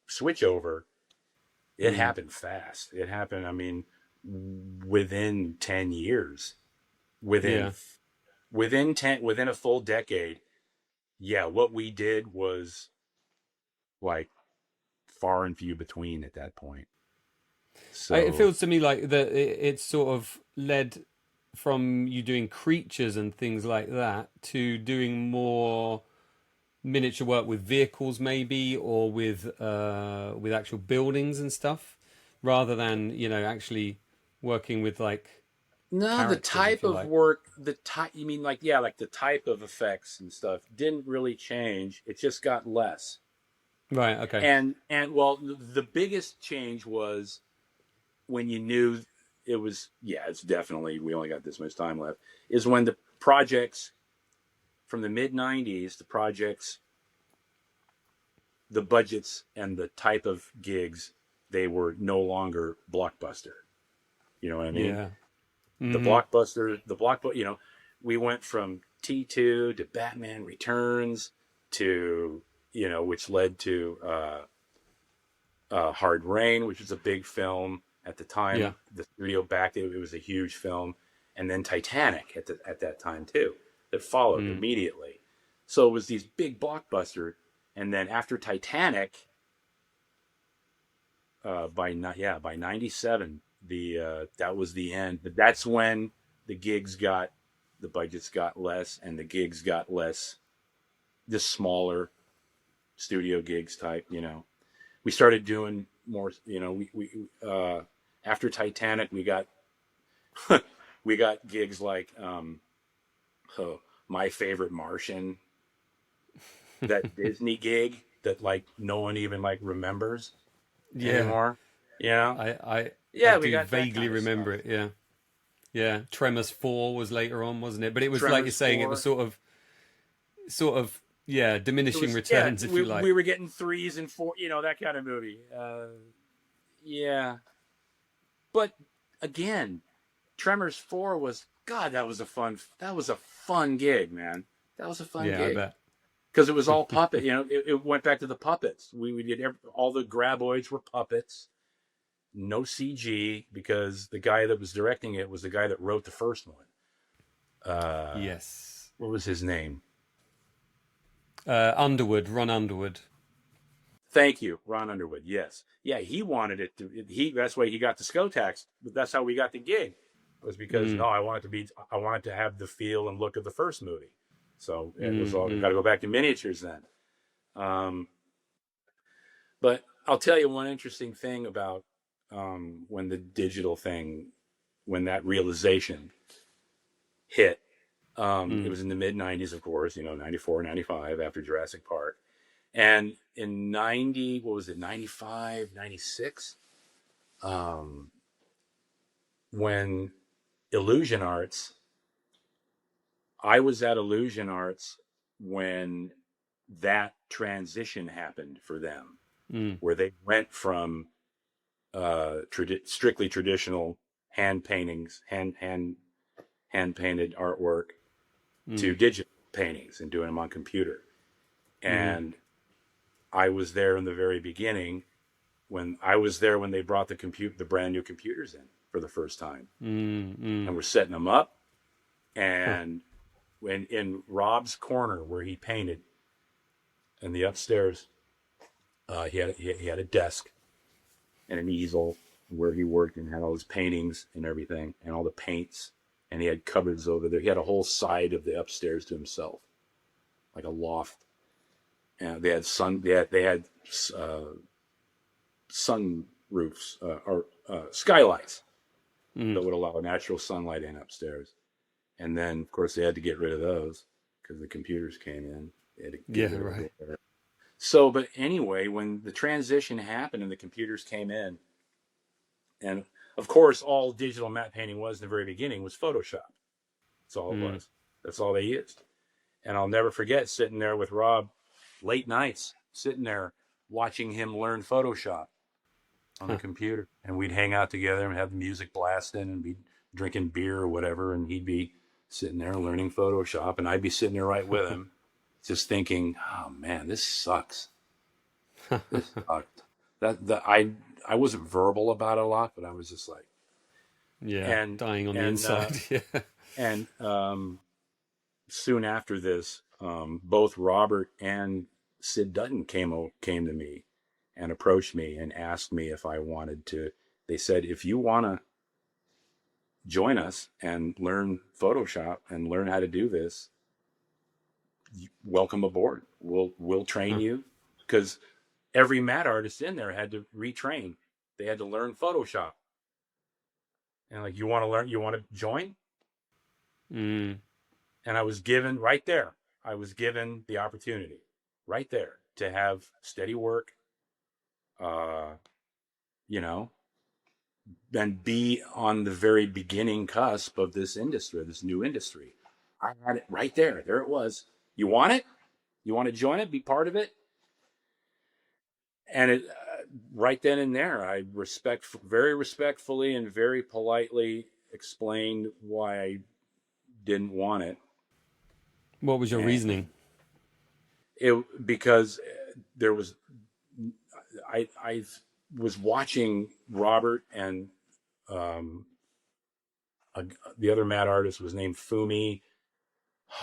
Speaker 3: switch over. It
Speaker 2: Mm.
Speaker 3: happened fast. It happened, I mean, within 10 years, within
Speaker 2: Yeah.
Speaker 3: within a full decade. Yeah, what we did was like far and few between at that point.
Speaker 2: It
Speaker 3: So
Speaker 2: feels to me like that it's sort of led from you doing creatures and things like that to doing more miniature work with vehicles, maybe, or with actual buildings and stuff, rather than actually working with like
Speaker 3: no, the
Speaker 2: characters, if
Speaker 3: type
Speaker 2: you
Speaker 3: of
Speaker 2: like.
Speaker 3: work, the type, you mean, like, yeah, like the type of effects and stuff didn't really change. It just got less.
Speaker 2: Right. Okay.
Speaker 3: And well, the biggest change was when you knew it was, yeah, it's definitely, we only got this much time left, is when the projects from the mid '90s, the projects, the budgets and the type of gigs, they were no longer blockbuster. You know what I mean?
Speaker 2: Yeah.
Speaker 3: The
Speaker 2: Hmm.
Speaker 3: blockbuster, we went from T2 to Batman Returns to, which led to Hard Rain, which was a big film at the
Speaker 2: Yeah.
Speaker 3: time. The studio backed it; it was a huge film, and then Titanic at that time too, that followed
Speaker 2: Mm.
Speaker 3: immediately. So it was these big blockbuster, and then after Titanic, by '97, that was the end. But that's when the budgets got less, and the gigs got less, just smaller studio gigs type. We started doing more. After Titanic, we got we got gigs like oh, My Favorite Martian, that Disney gig that like no one even like remembers
Speaker 2: Yeah.
Speaker 3: anymore.
Speaker 2: I I I
Speaker 3: Yeah, we
Speaker 2: do
Speaker 3: got that
Speaker 2: vaguely
Speaker 3: kind of
Speaker 2: remember
Speaker 3: stuff.
Speaker 2: it. Yeah. Yeah. Tremors 4 was later on, wasn't it? But it was like you're
Speaker 3: Tremors
Speaker 2: saying, it was
Speaker 3: 4.
Speaker 2: sort of yeah,
Speaker 3: It
Speaker 2: diminishing
Speaker 3: was, yeah.
Speaker 2: returns, if
Speaker 3: We
Speaker 2: you
Speaker 3: we
Speaker 2: like.
Speaker 3: were getting threes and four, that kind of movie. Yeah, but again, Tremors 4 was, God. That was a fun gig, man. That was a fun
Speaker 2: Yeah, I
Speaker 3: gig
Speaker 2: bet.
Speaker 3: because it was all puppet. It went back to the puppets. We did all the graboids were puppets. No CG, because the guy that was directing it was the guy that wrote the first one.
Speaker 2: Yes.
Speaker 3: What was his name?
Speaker 2: Underwood, Ron Underwood.
Speaker 3: Thank you, Ron Underwood. Yes, yeah, he wanted it to. That's why he got the Skotaks. That's how we got the gig. Was because, no,
Speaker 2: Mm,
Speaker 3: I wanted to have the feel and look of the first movie. So it was
Speaker 2: mm,
Speaker 3: all got
Speaker 2: mm.
Speaker 3: to go back to miniatures then. Um, but I'll tell you one interesting thing about when the digital thing, when that realization hit. It was in the mid 90s, of course, 94, 95 after Jurassic Park. And in 90, what was it, 95, 96? When Illusion Arts, I was at Illusion Arts when that transition happened for them, where they went from strictly traditional hand paintings, hand painted artwork to digital paintings and doing them on computer. And I was there in the very beginning when they brought the brand new computers in for the first time, and we're setting them up. And when in Rob's corner where he painted in the upstairs, he had a desk and an easel where he worked and had all his paintings and everything and all the paints, and he had cupboards over there. He had a whole side of the upstairs to himself, like a loft. And they had sun roofs or skylights that would allow natural sunlight in upstairs. And then, of course, they had to get rid of those because the computers came in. They had to get rid of it. So, but anyway, when the transition happened and the computers came in, and of course, all digital matte painting was in the very beginning was Photoshop. That's all it was. That's all they used. And I'll never forget sitting there with Rob late nights, sitting there watching him learn Photoshop on the computer. And we'd hang out together and have the music blasting and be drinking beer or whatever. And he'd be sitting there learning Photoshop. And I'd be sitting there right with him, just thinking, oh man, this sucks. This sucked. I wasn't verbal about it a lot, but I was just like,
Speaker 2: dying on the inside.
Speaker 3: And soon after this, both Robert and Sid Dutton came to me and approached me and asked me if I wanted to. They said, if you want to join us and learn Photoshop and learn how to do this, welcome aboard. We'll train you, because every matte artist in there had to retrain. They had to learn Photoshop. And like, you want to learn? You want to join? And I was given the opportunity right there to have steady work, and be on the very beginning cusp of this industry, this new industry. I had it right there. There it was. You want it? You want to join it? Be part of it? And it right then and there, I very respectfully and very politely explained why I didn't want it.
Speaker 2: What was your reasoning?
Speaker 3: Because there was, I was watching Robert, and the other matte artist was named Fumi.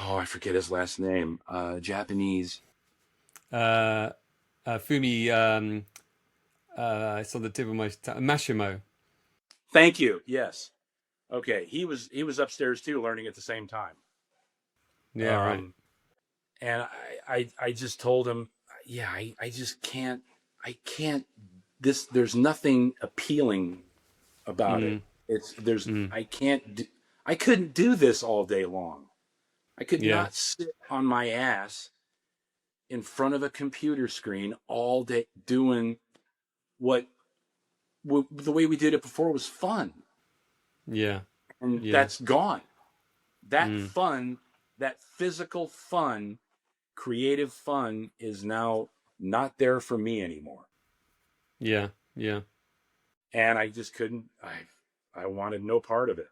Speaker 3: Oh, I forget his last name. Japanese.
Speaker 2: Fumi. It's on the tip of my Mashimo.
Speaker 3: Thank you. Yes. Okay. He was upstairs too, learning at the same time.
Speaker 2: Yeah. Right.
Speaker 3: And I just told him, I just can't. There's nothing appealing about it. I couldn't do this all day long. I could not sit on my ass in front of a computer screen all day doing what the way we did it before was fun.
Speaker 2: Yeah.
Speaker 3: And that's gone. That fun, that physical fun, creative fun is now not there for me anymore.
Speaker 2: Yeah. Yeah.
Speaker 3: And I just couldn't, I wanted no part of it.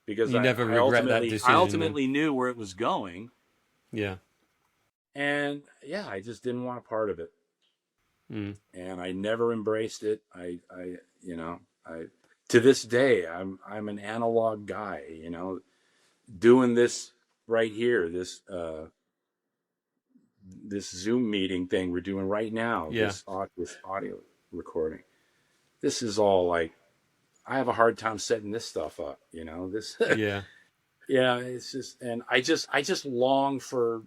Speaker 3: Because
Speaker 2: you never regret that decision.
Speaker 3: I ultimately knew where it was going.
Speaker 2: Yeah.
Speaker 3: And I just didn't want a part of it. And I never embraced it. I to this day, I'm an analog guy, doing this right here, this Zoom meeting thing we're doing right now, this audio recording. This is all like, I have a hard time setting this stuff up, this. It's just, and I just long for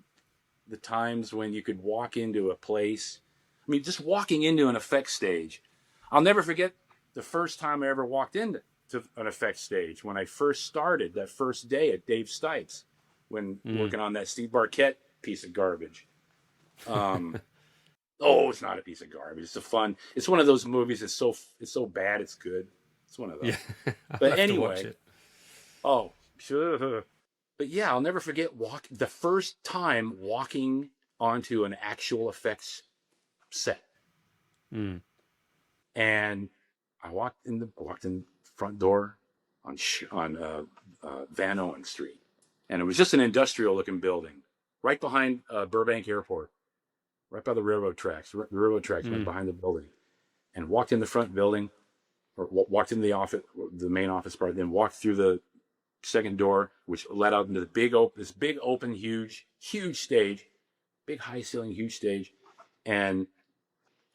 Speaker 3: the times when you could walk into a place I mean, just walking into an effects stage. I'll never forget the first time I ever walked into an effects stage when I first started that first day at Dave Stipes when working on that Steve Barquette piece of garbage. Oh, it's not a piece of garbage. It's one of those movies. It's so bad it's good. It's one of those.
Speaker 2: Yeah.
Speaker 3: But anyway, oh, sure. But yeah, I'll never forget the first time walking onto an actual effects set. And I walked in the front door on Van Owen Street, and it was just an industrial looking building right behind Burbank Airport, right by the railroad tracks. The railroad tracks went behind the building, and walked in the front building, or walked into the office, the main office part, then walked through the second door, which led out into this big open, huge stage, big high ceiling, huge stage, and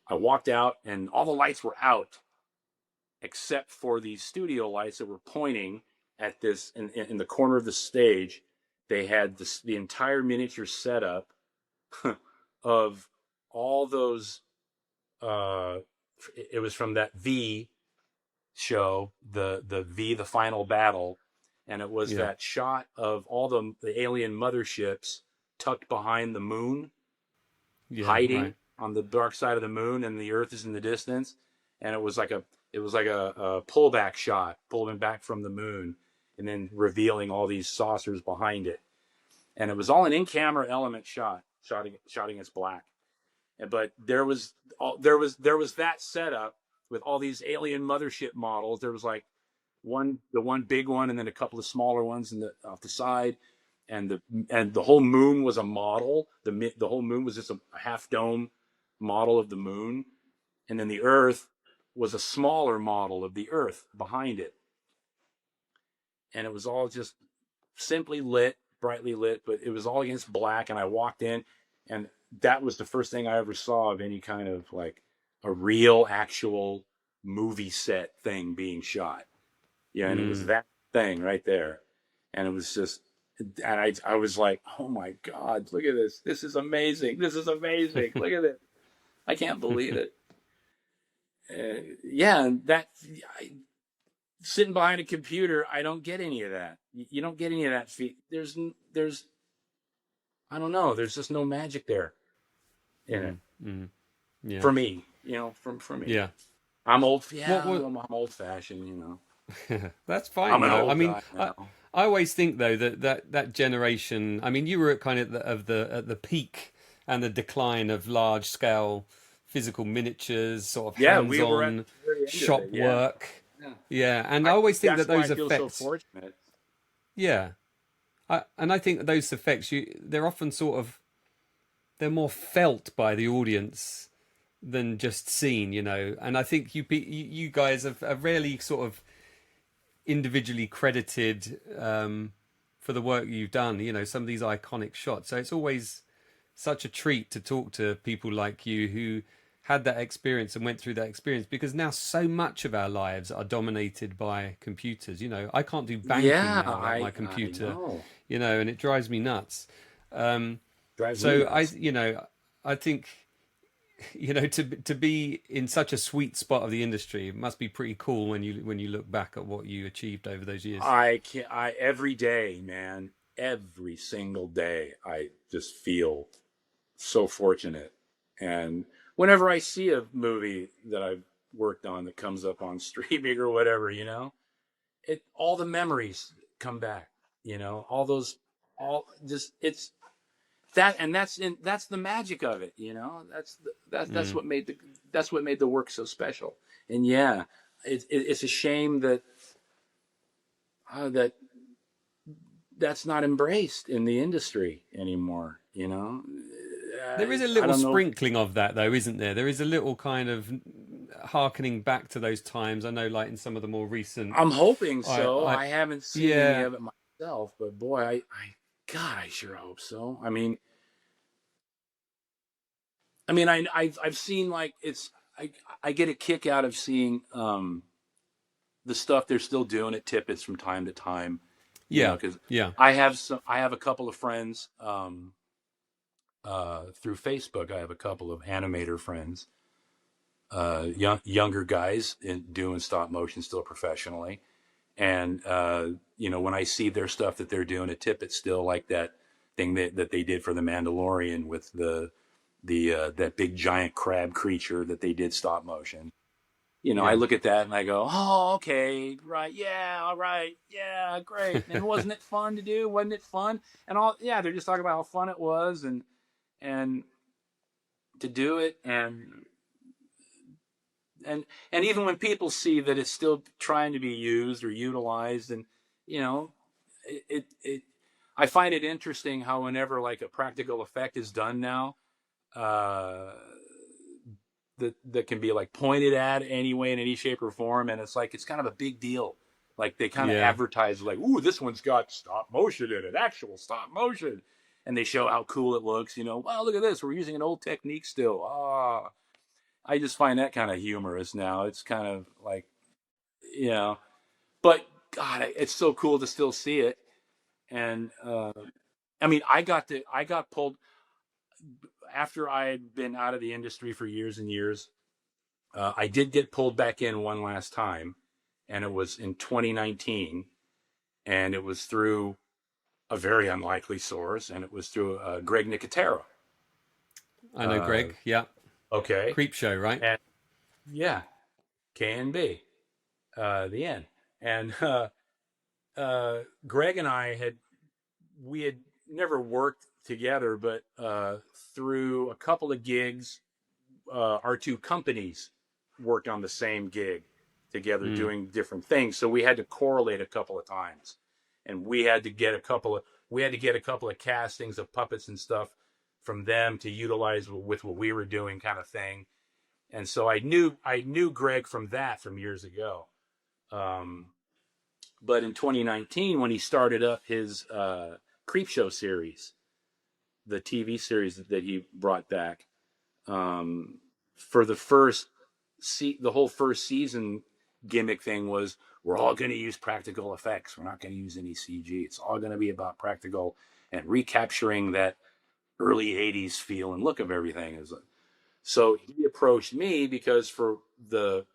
Speaker 3: I walked out, and all the lights were out, except for these studio lights that were pointing at this in the corner of the stage. They had the entire miniature setup of all those. It was from that V show, the Final Battle, and it was that shot of all the alien motherships tucked behind the moon, hiding on the dark side of the moon, and the Earth is in the distance. And it was like a pullback shot, pulling back from the moon, and then revealing all these saucers behind it. And it was all an in-camera element shot against black. But there was that setup with all these alien mothership models. There was like the one big one, and then a couple of smaller ones off the side. And the whole moon was a model. The whole moon was just a half dome model of the moon, and then the Earth was a smaller model of the Earth behind it. And it was all just simply lit, brightly lit, but it was all against black. And I walked in, and that was the first thing I ever saw of any kind of like a real, actual movie set thing being shot. Yeah, and it was that thing right there, and it was just. And I was like, oh my God, look at this. This is amazing. This is amazing. Look at it. I can't believe it. And sitting behind a computer, I don't get any of that. You don't get any of that. There's, I don't know. There's just no magic there in it.
Speaker 2: Yeah.
Speaker 3: For me, for me.
Speaker 2: Yeah.
Speaker 3: I'm old. Yeah, I'm old fashioned,
Speaker 2: That's fine.
Speaker 3: I'm an old guy now.
Speaker 2: I always think though that generation. I mean, you were at kind of at the peak and the decline of large scale physical miniatures, sort of hands-on shop work. Yeah, and I always think that those effects. So fortunate. Yeah, I think that those effects, they're often they're more felt by the audience than just seen, And I think you guys have rarely sort of individually credited for the work you've done, some of these iconic shots. So it's always such a treat to talk to people like you who had that experience and went through that experience, because now so much of our lives are dominated by computers. I can't do banking now without my computer, and it drives me nuts. I think to be in such a sweet spot of the industry, it must be pretty cool when you look back at what you achieved over those years.
Speaker 3: Every day, man, every single day, I just feel so fortunate. And whenever I see a movie that I've worked on that comes up on streaming or whatever, all the memories come back, it's that, and that's the magic of it, that's what made the work so special. And yeah, it's a shame that that's not embraced in the industry anymore.
Speaker 2: There is a little sprinkling of that, though, isn't there? There is a little kind of hearkening back to those times. I know, like in some of the more recent.
Speaker 3: I'm hoping so. I haven't seen any of it myself, but boy, God, I sure hope so. I've seen I get a kick out of seeing the stuff they're still doing at Tippett's from time to time.
Speaker 2: Yeah,
Speaker 3: because I have a couple of friends through Facebook. I have a couple of animator friends, younger guys doing stop motion still professionally. And, when I see their stuff that they're doing, a Tippett still like that thing that they did for The Mandalorian with that big giant crab creature that they did stop motion. I look at that and I go, oh, okay, right, yeah, all right, yeah, great. And wasn't it fun to do? Wasn't it fun? And they're just talking about how fun it was and to do it, and even when people see that it's still trying to be used or utilized, and I find it interesting how whenever like a practical effect is done now, that can be like pointed at anyway in any shape or form, and it's like it's kind of a big deal. Like they kind of advertise like, "Ooh, this one's got stop motion in it, actual stop motion," and they show how cool it looks. Wow, look at this, we're using an old technique still. I just find that kind of humorous now. It's kind of like, but God, it's so cool to still see it. And I got pulled after I had been out of the industry for years and years. I did get pulled back in one last time, and it was in 2019, and it was through a very unlikely source, and it was through Greg Nicotero.
Speaker 2: I know Greg, yeah.
Speaker 3: Okay.
Speaker 2: Creep Show, right?
Speaker 3: And yeah, KNB, the end. And Greg and I had never worked together, but through a couple of gigs, our two companies worked on the same gig together, doing different things. So we had to correlate a couple of times, and we had to get a couple of castings of puppets and stuff from them to utilize with what we were doing, kind of thing. And so I knew Greg from years ago. But in 2019, when he started up his Creep Show series, the TV series that he brought back, for the whole first season gimmick thing was, we're all going to use practical effects. We're not going to use any CG. It's all going to be about practical and recapturing that early 80s feel and look of everything. So he approached me because for the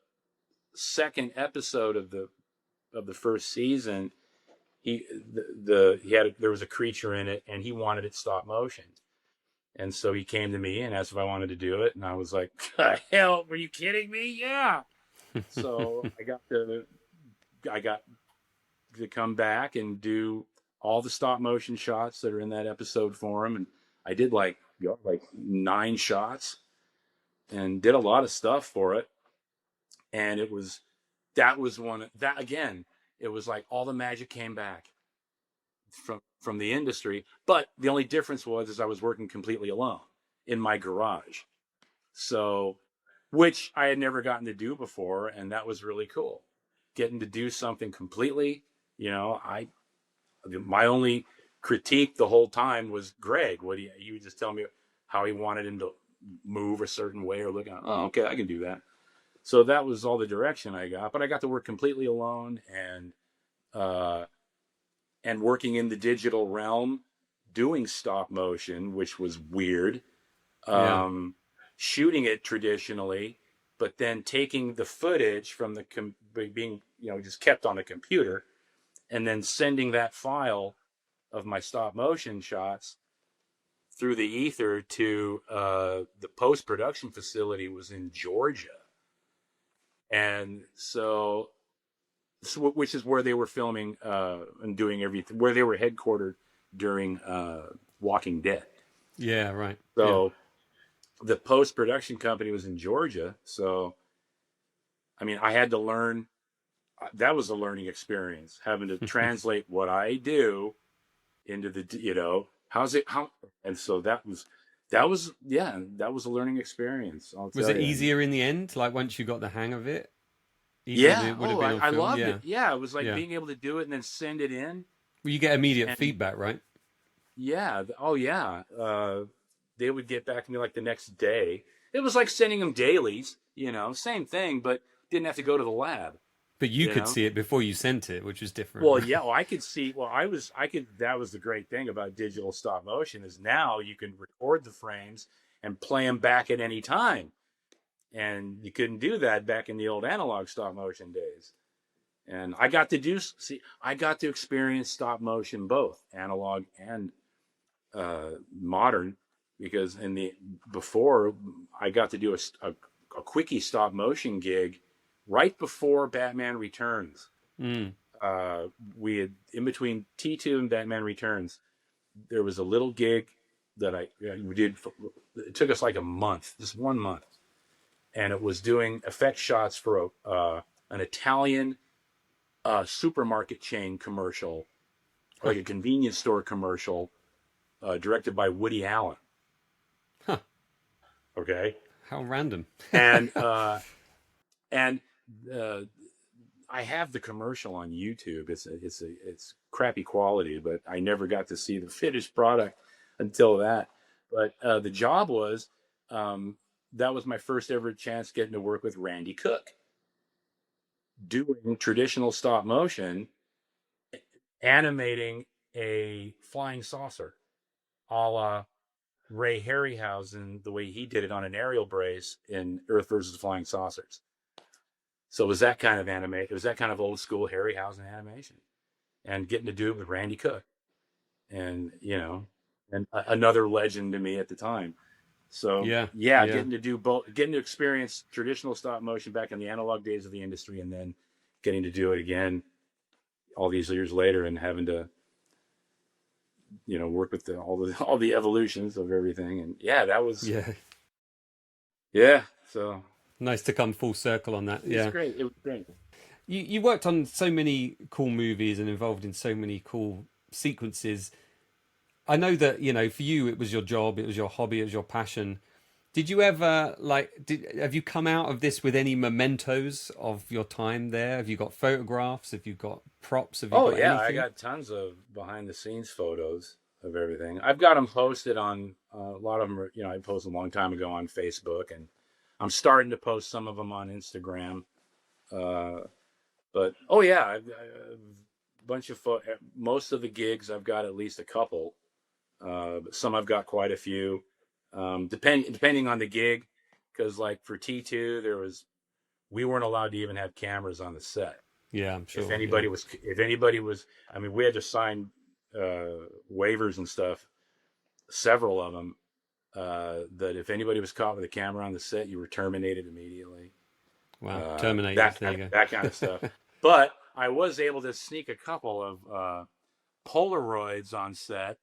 Speaker 3: second episode of the first season, there was a creature in it, and he wanted it stop motion. And so he came to me and asked if I wanted to do it, and I was like, "Hell, were you kidding me? Yeah." So I got to come back and do all the stop motion shots that are in that episode for him, and I did like 9 shots and did a lot of stuff for it. And it was like all the magic came back from the industry. But the only difference was I was working completely alone in my garage. So, which I had never gotten to do before, and that was really cool. Getting to do something completely, my only critique the whole time was Greg. He would just tell me how he wanted him to move a certain way or look at. Oh, okay, I can do that. So that was all the direction I got. But I got to work completely alone and working in the digital realm, doing stop motion, which was weird. Shooting it traditionally, but then taking the footage from being just kept on the computer, and then sending that file of my stop motion shots through the ether to the post-production facility was in Georgia. And so which is where they were filming and doing everything, where they were headquartered during Walking Dead.
Speaker 2: Yeah, right.
Speaker 3: So the post-production company was in Georgia. So, I had to learn. That was a learning experience, having to translate what I do into and so that was a learning experience.
Speaker 2: Was it easier in the end? Like once you got the hang of it?
Speaker 3: Yeah. I loved it. Yeah. It was like being able to do it and then send it in.
Speaker 2: Well, you get immediate feedback, right?
Speaker 3: Yeah. Oh yeah. They would get back to me like the next day. It was like sending them dailies, same thing, but didn't have to go to the lab.
Speaker 2: But you could see it before you sent it, which was different.
Speaker 3: Well, yeah, well, I could see. Well, I could. That was the great thing about digital stop motion is now you can record the frames and play them back at any time, and you couldn't do that back in the old analog stop motion days. And I got to experience stop motion, both analog and modern, because before I got to do a quickie stop motion gig right before Batman Returns. We had, in between T2 and Batman Returns, there was a little gig that we did. It took us like a month, just 1 month, and it was doing effect shots for an Italian supermarket chain commercial, like a convenience store commercial, directed by Woody Allen.
Speaker 2: Huh.
Speaker 3: Okay.
Speaker 2: How random.
Speaker 3: and I have the commercial on YouTube. It's crappy quality, but I never got to see the finished product until that. But the job was, that was my first ever chance getting to work with Randy Cook, doing traditional stop motion, animating a flying saucer, a la Ray Harryhausen, the way he did it on an aerial brace in Earth versus Flying Saucers. So it was that kind of it was that kind of old school Harryhausen animation, and getting to do it with Randy Cook, and and another legend to me at the time. So getting to do both, getting to experience traditional stop motion back in the analog days of the industry, and then getting to do it again all these years later, and having to work with all the evolutions of everything. And that was so
Speaker 2: nice to come full circle on that.
Speaker 3: It was great.
Speaker 2: You worked on so many cool movies and involved in so many cool sequences. I know that, for you, it was your job, it was your hobby, it was your passion. Did you ever, have you come out of this with any mementos of your time there? Have you got photographs? Have you got props? Have you got anything?
Speaker 3: I got tons of behind-the-scenes photos of everything. I've got them posted on, a lot of them are, I posted a long time ago on Facebook, and I'm starting to post some of them on Instagram. But, I've a bunch of most of the gigs, I've got at least a couple. But some I've got quite a few. Depending on the gig, because like for T2, we weren't allowed to even have cameras on the set.
Speaker 2: Yeah, I'm sure.
Speaker 3: If anybody was, I mean, we had to sign waivers and stuff, several of them, that if anybody was caught with a camera on the set, you were terminated immediately.
Speaker 2: Wow, terminated.
Speaker 3: That kind of stuff. But I was able to sneak a couple of Polaroids on set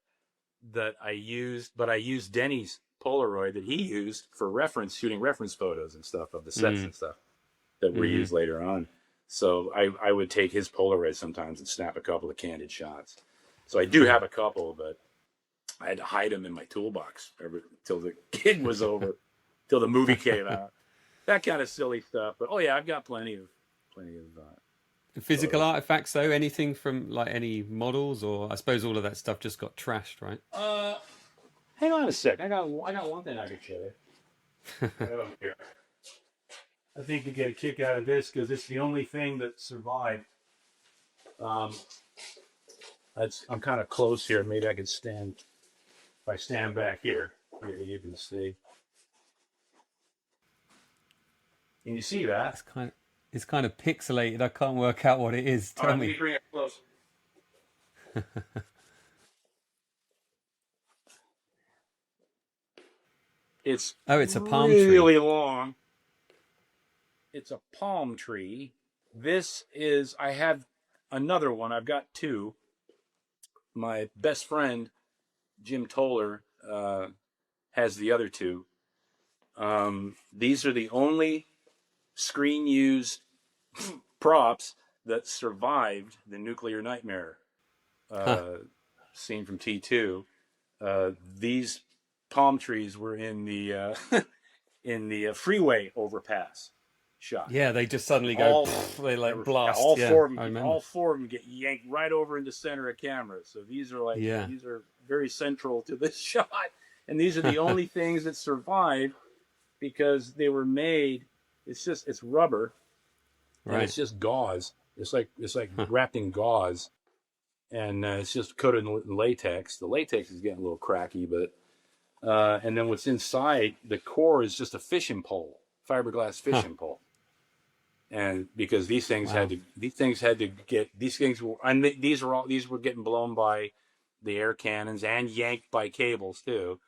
Speaker 3: that I used, but I used Denny's Polaroid that he used for shooting reference photos and stuff of the sets and stuff that were used later on. So I would take his Polaroid sometimes and snap a couple of candid shots. So I do have a couple, but I had to hide them in my toolbox until the gig was over, till the movie came out. That kind of silly stuff. But I've got plenty of
Speaker 2: physical artifacts though. Anything from any models, or I suppose all of that stuff just got trashed, right?
Speaker 3: Hang on a sec. I got one thing I could show you. Here. I think you get a kick out of this because it's the only thing that survived. I'm kind of close here. Maybe I could stand. If I stand back here, you can see. Can you see that?
Speaker 2: It's kind of pixelated. I can't work out what it is. Tell me.
Speaker 3: Let me bring it close. It's
Speaker 2: a palm tree.
Speaker 3: Really long. It's a palm tree. I have another one. I've got two. My best friend, Jim Toller, has the other two. These are the only screen used props that survived the nuclear nightmare scene from T2. These palm trees were in the freeway overpass shot.
Speaker 2: Yeah, they just suddenly go. They blast.
Speaker 3: All four of them get yanked right over into center of camera. So these are these are very central to this shot, and these are the only things that survived because they were made. It's rubber, and it's just gauze. It's like wrapped in gauze, and it's just coated in latex. The latex is getting a little cracky, but and then what's inside the core is just a fishing pole, fiberglass fishing pole. And because these things were getting blown by the air cannons and yanked by cables too.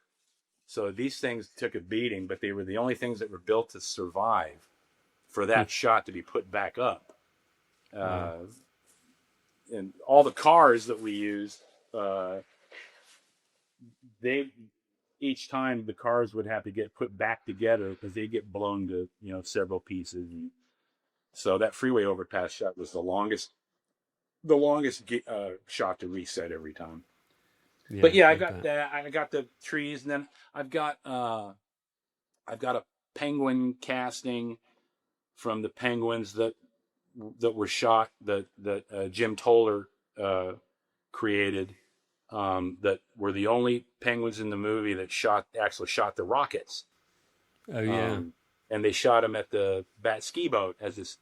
Speaker 3: So these things took a beating, but they were the only things that were built to survive for that shot to be put back up. And all the cars that we used, each time the cars would have to get put back together because they get blown to several pieces. And so that freeway overpass shot was the longest shot to reset every time. Yeah, but yeah, I got that. I got the trees, and then I've got a penguin casting from the penguins that were shot that Jim Toller created. That were the only penguins in the movie that actually shot the rockets.
Speaker 2: Oh yeah.
Speaker 3: And they shot him at the Bat ski boat as it's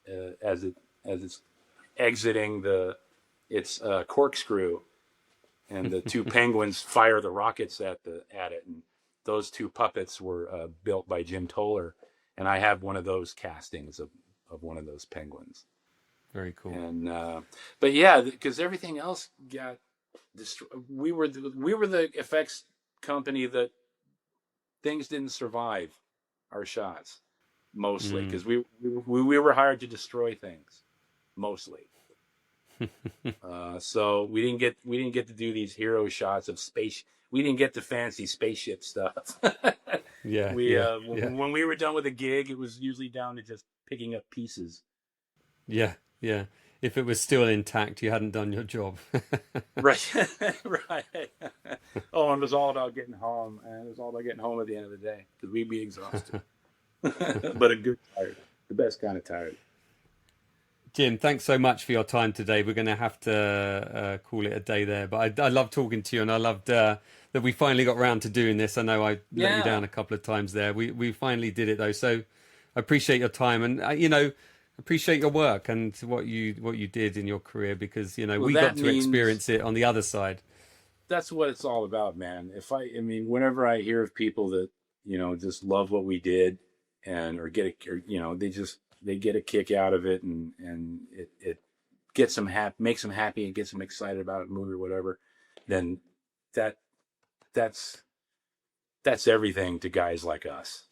Speaker 3: exiting its corkscrew, and the two penguins fire the rockets at it, and those two puppets were built by Jim Toller, and I have one of those castings of one of those penguins.
Speaker 2: Very cool.
Speaker 3: And but yeah, because everything else got destroyed. We were the effects company that things didn't survive our shots. Mostly because we were hired to destroy things, mostly. So we didn't get to do these hero shots of space. We didn't get the fancy spaceship stuff. When we were done with a gig, it was usually down to just picking up pieces.
Speaker 2: Yeah. If it was still intact, you hadn't done your job.
Speaker 3: Right. Oh, and it was all about getting home, and it was all about getting home at the end of the day because we'd be exhausted. But a good tired, the best kind of tired.
Speaker 2: Jim, thanks so much for your time today. We're going to have to call it a day there, but I love talking to you, and I loved that we finally got around to doing this. I know I let you down a couple of times there. We finally did it though, so I appreciate your time, and appreciate your work and what you did in your career, because we got to experience it on the other side.
Speaker 3: That's what it's all about, man. Whenever I hear of people that just love what we did, and they get a kick out of it, and it gets them happy, makes them happy, and gets them excited about a movie or whatever, then that's everything to guys like us.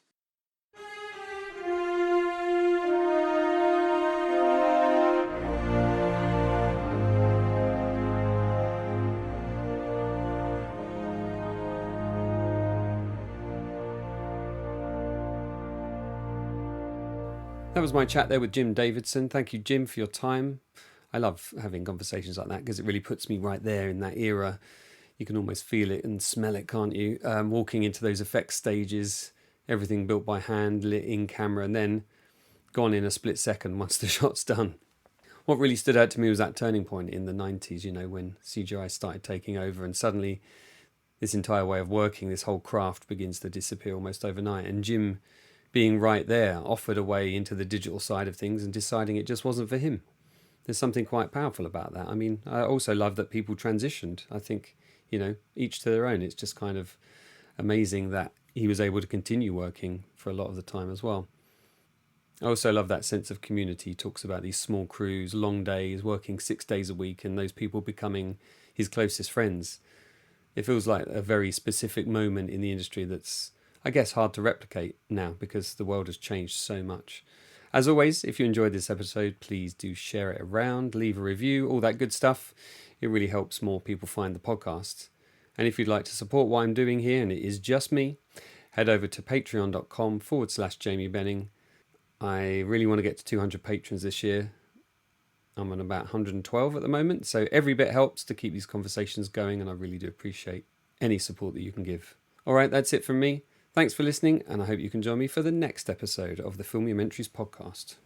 Speaker 2: That was my chat there with Jim Davidson. Thank you, Jim, for your time. I love having conversations like that because it really puts me right there in that era. You can almost feel it and smell it, can't you? Walking into those effects stages, everything built by hand, lit in camera, and then gone in a split second once the shot's done. What really stood out to me was that turning point in the 90s, when CGI started taking over, and suddenly this entire way of working, this whole craft begins to disappear almost overnight. And Jim, being right there, offered a way into the digital side of things and deciding it just wasn't for him. There's something quite powerful about that. I also love that people transitioned. I think, each to their own. It's just kind of amazing that he was able to continue working for a lot of the time as well. I also love that sense of community. He talks about these small crews, long days, working 6 days a week, and those people becoming his closest friends. It feels like a very specific moment in the industry that's, I guess, hard to replicate now because the world has changed so much. As always, if you enjoyed this episode, please do share it around, leave a review, all that good stuff. It really helps more people find the podcast. And if you'd like to support what I'm doing here, and it is just me, head over to patreon.com/Jamie Benning. I really want to get to 200 patrons this year. I'm on about 112 at the moment, so every bit helps to keep these conversations going, and I really do appreciate any support that you can give. All right, that's it from me. Thanks for listening, and I hope you can join me for the next episode of the Filmumentaries podcast.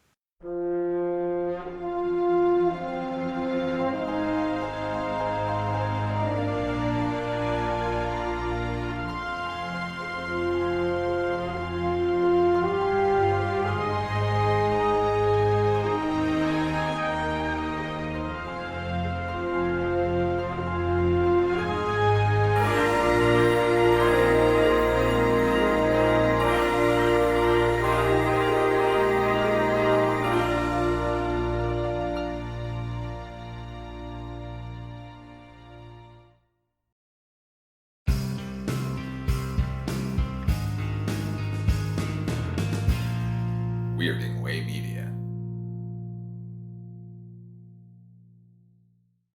Speaker 1: weirding way me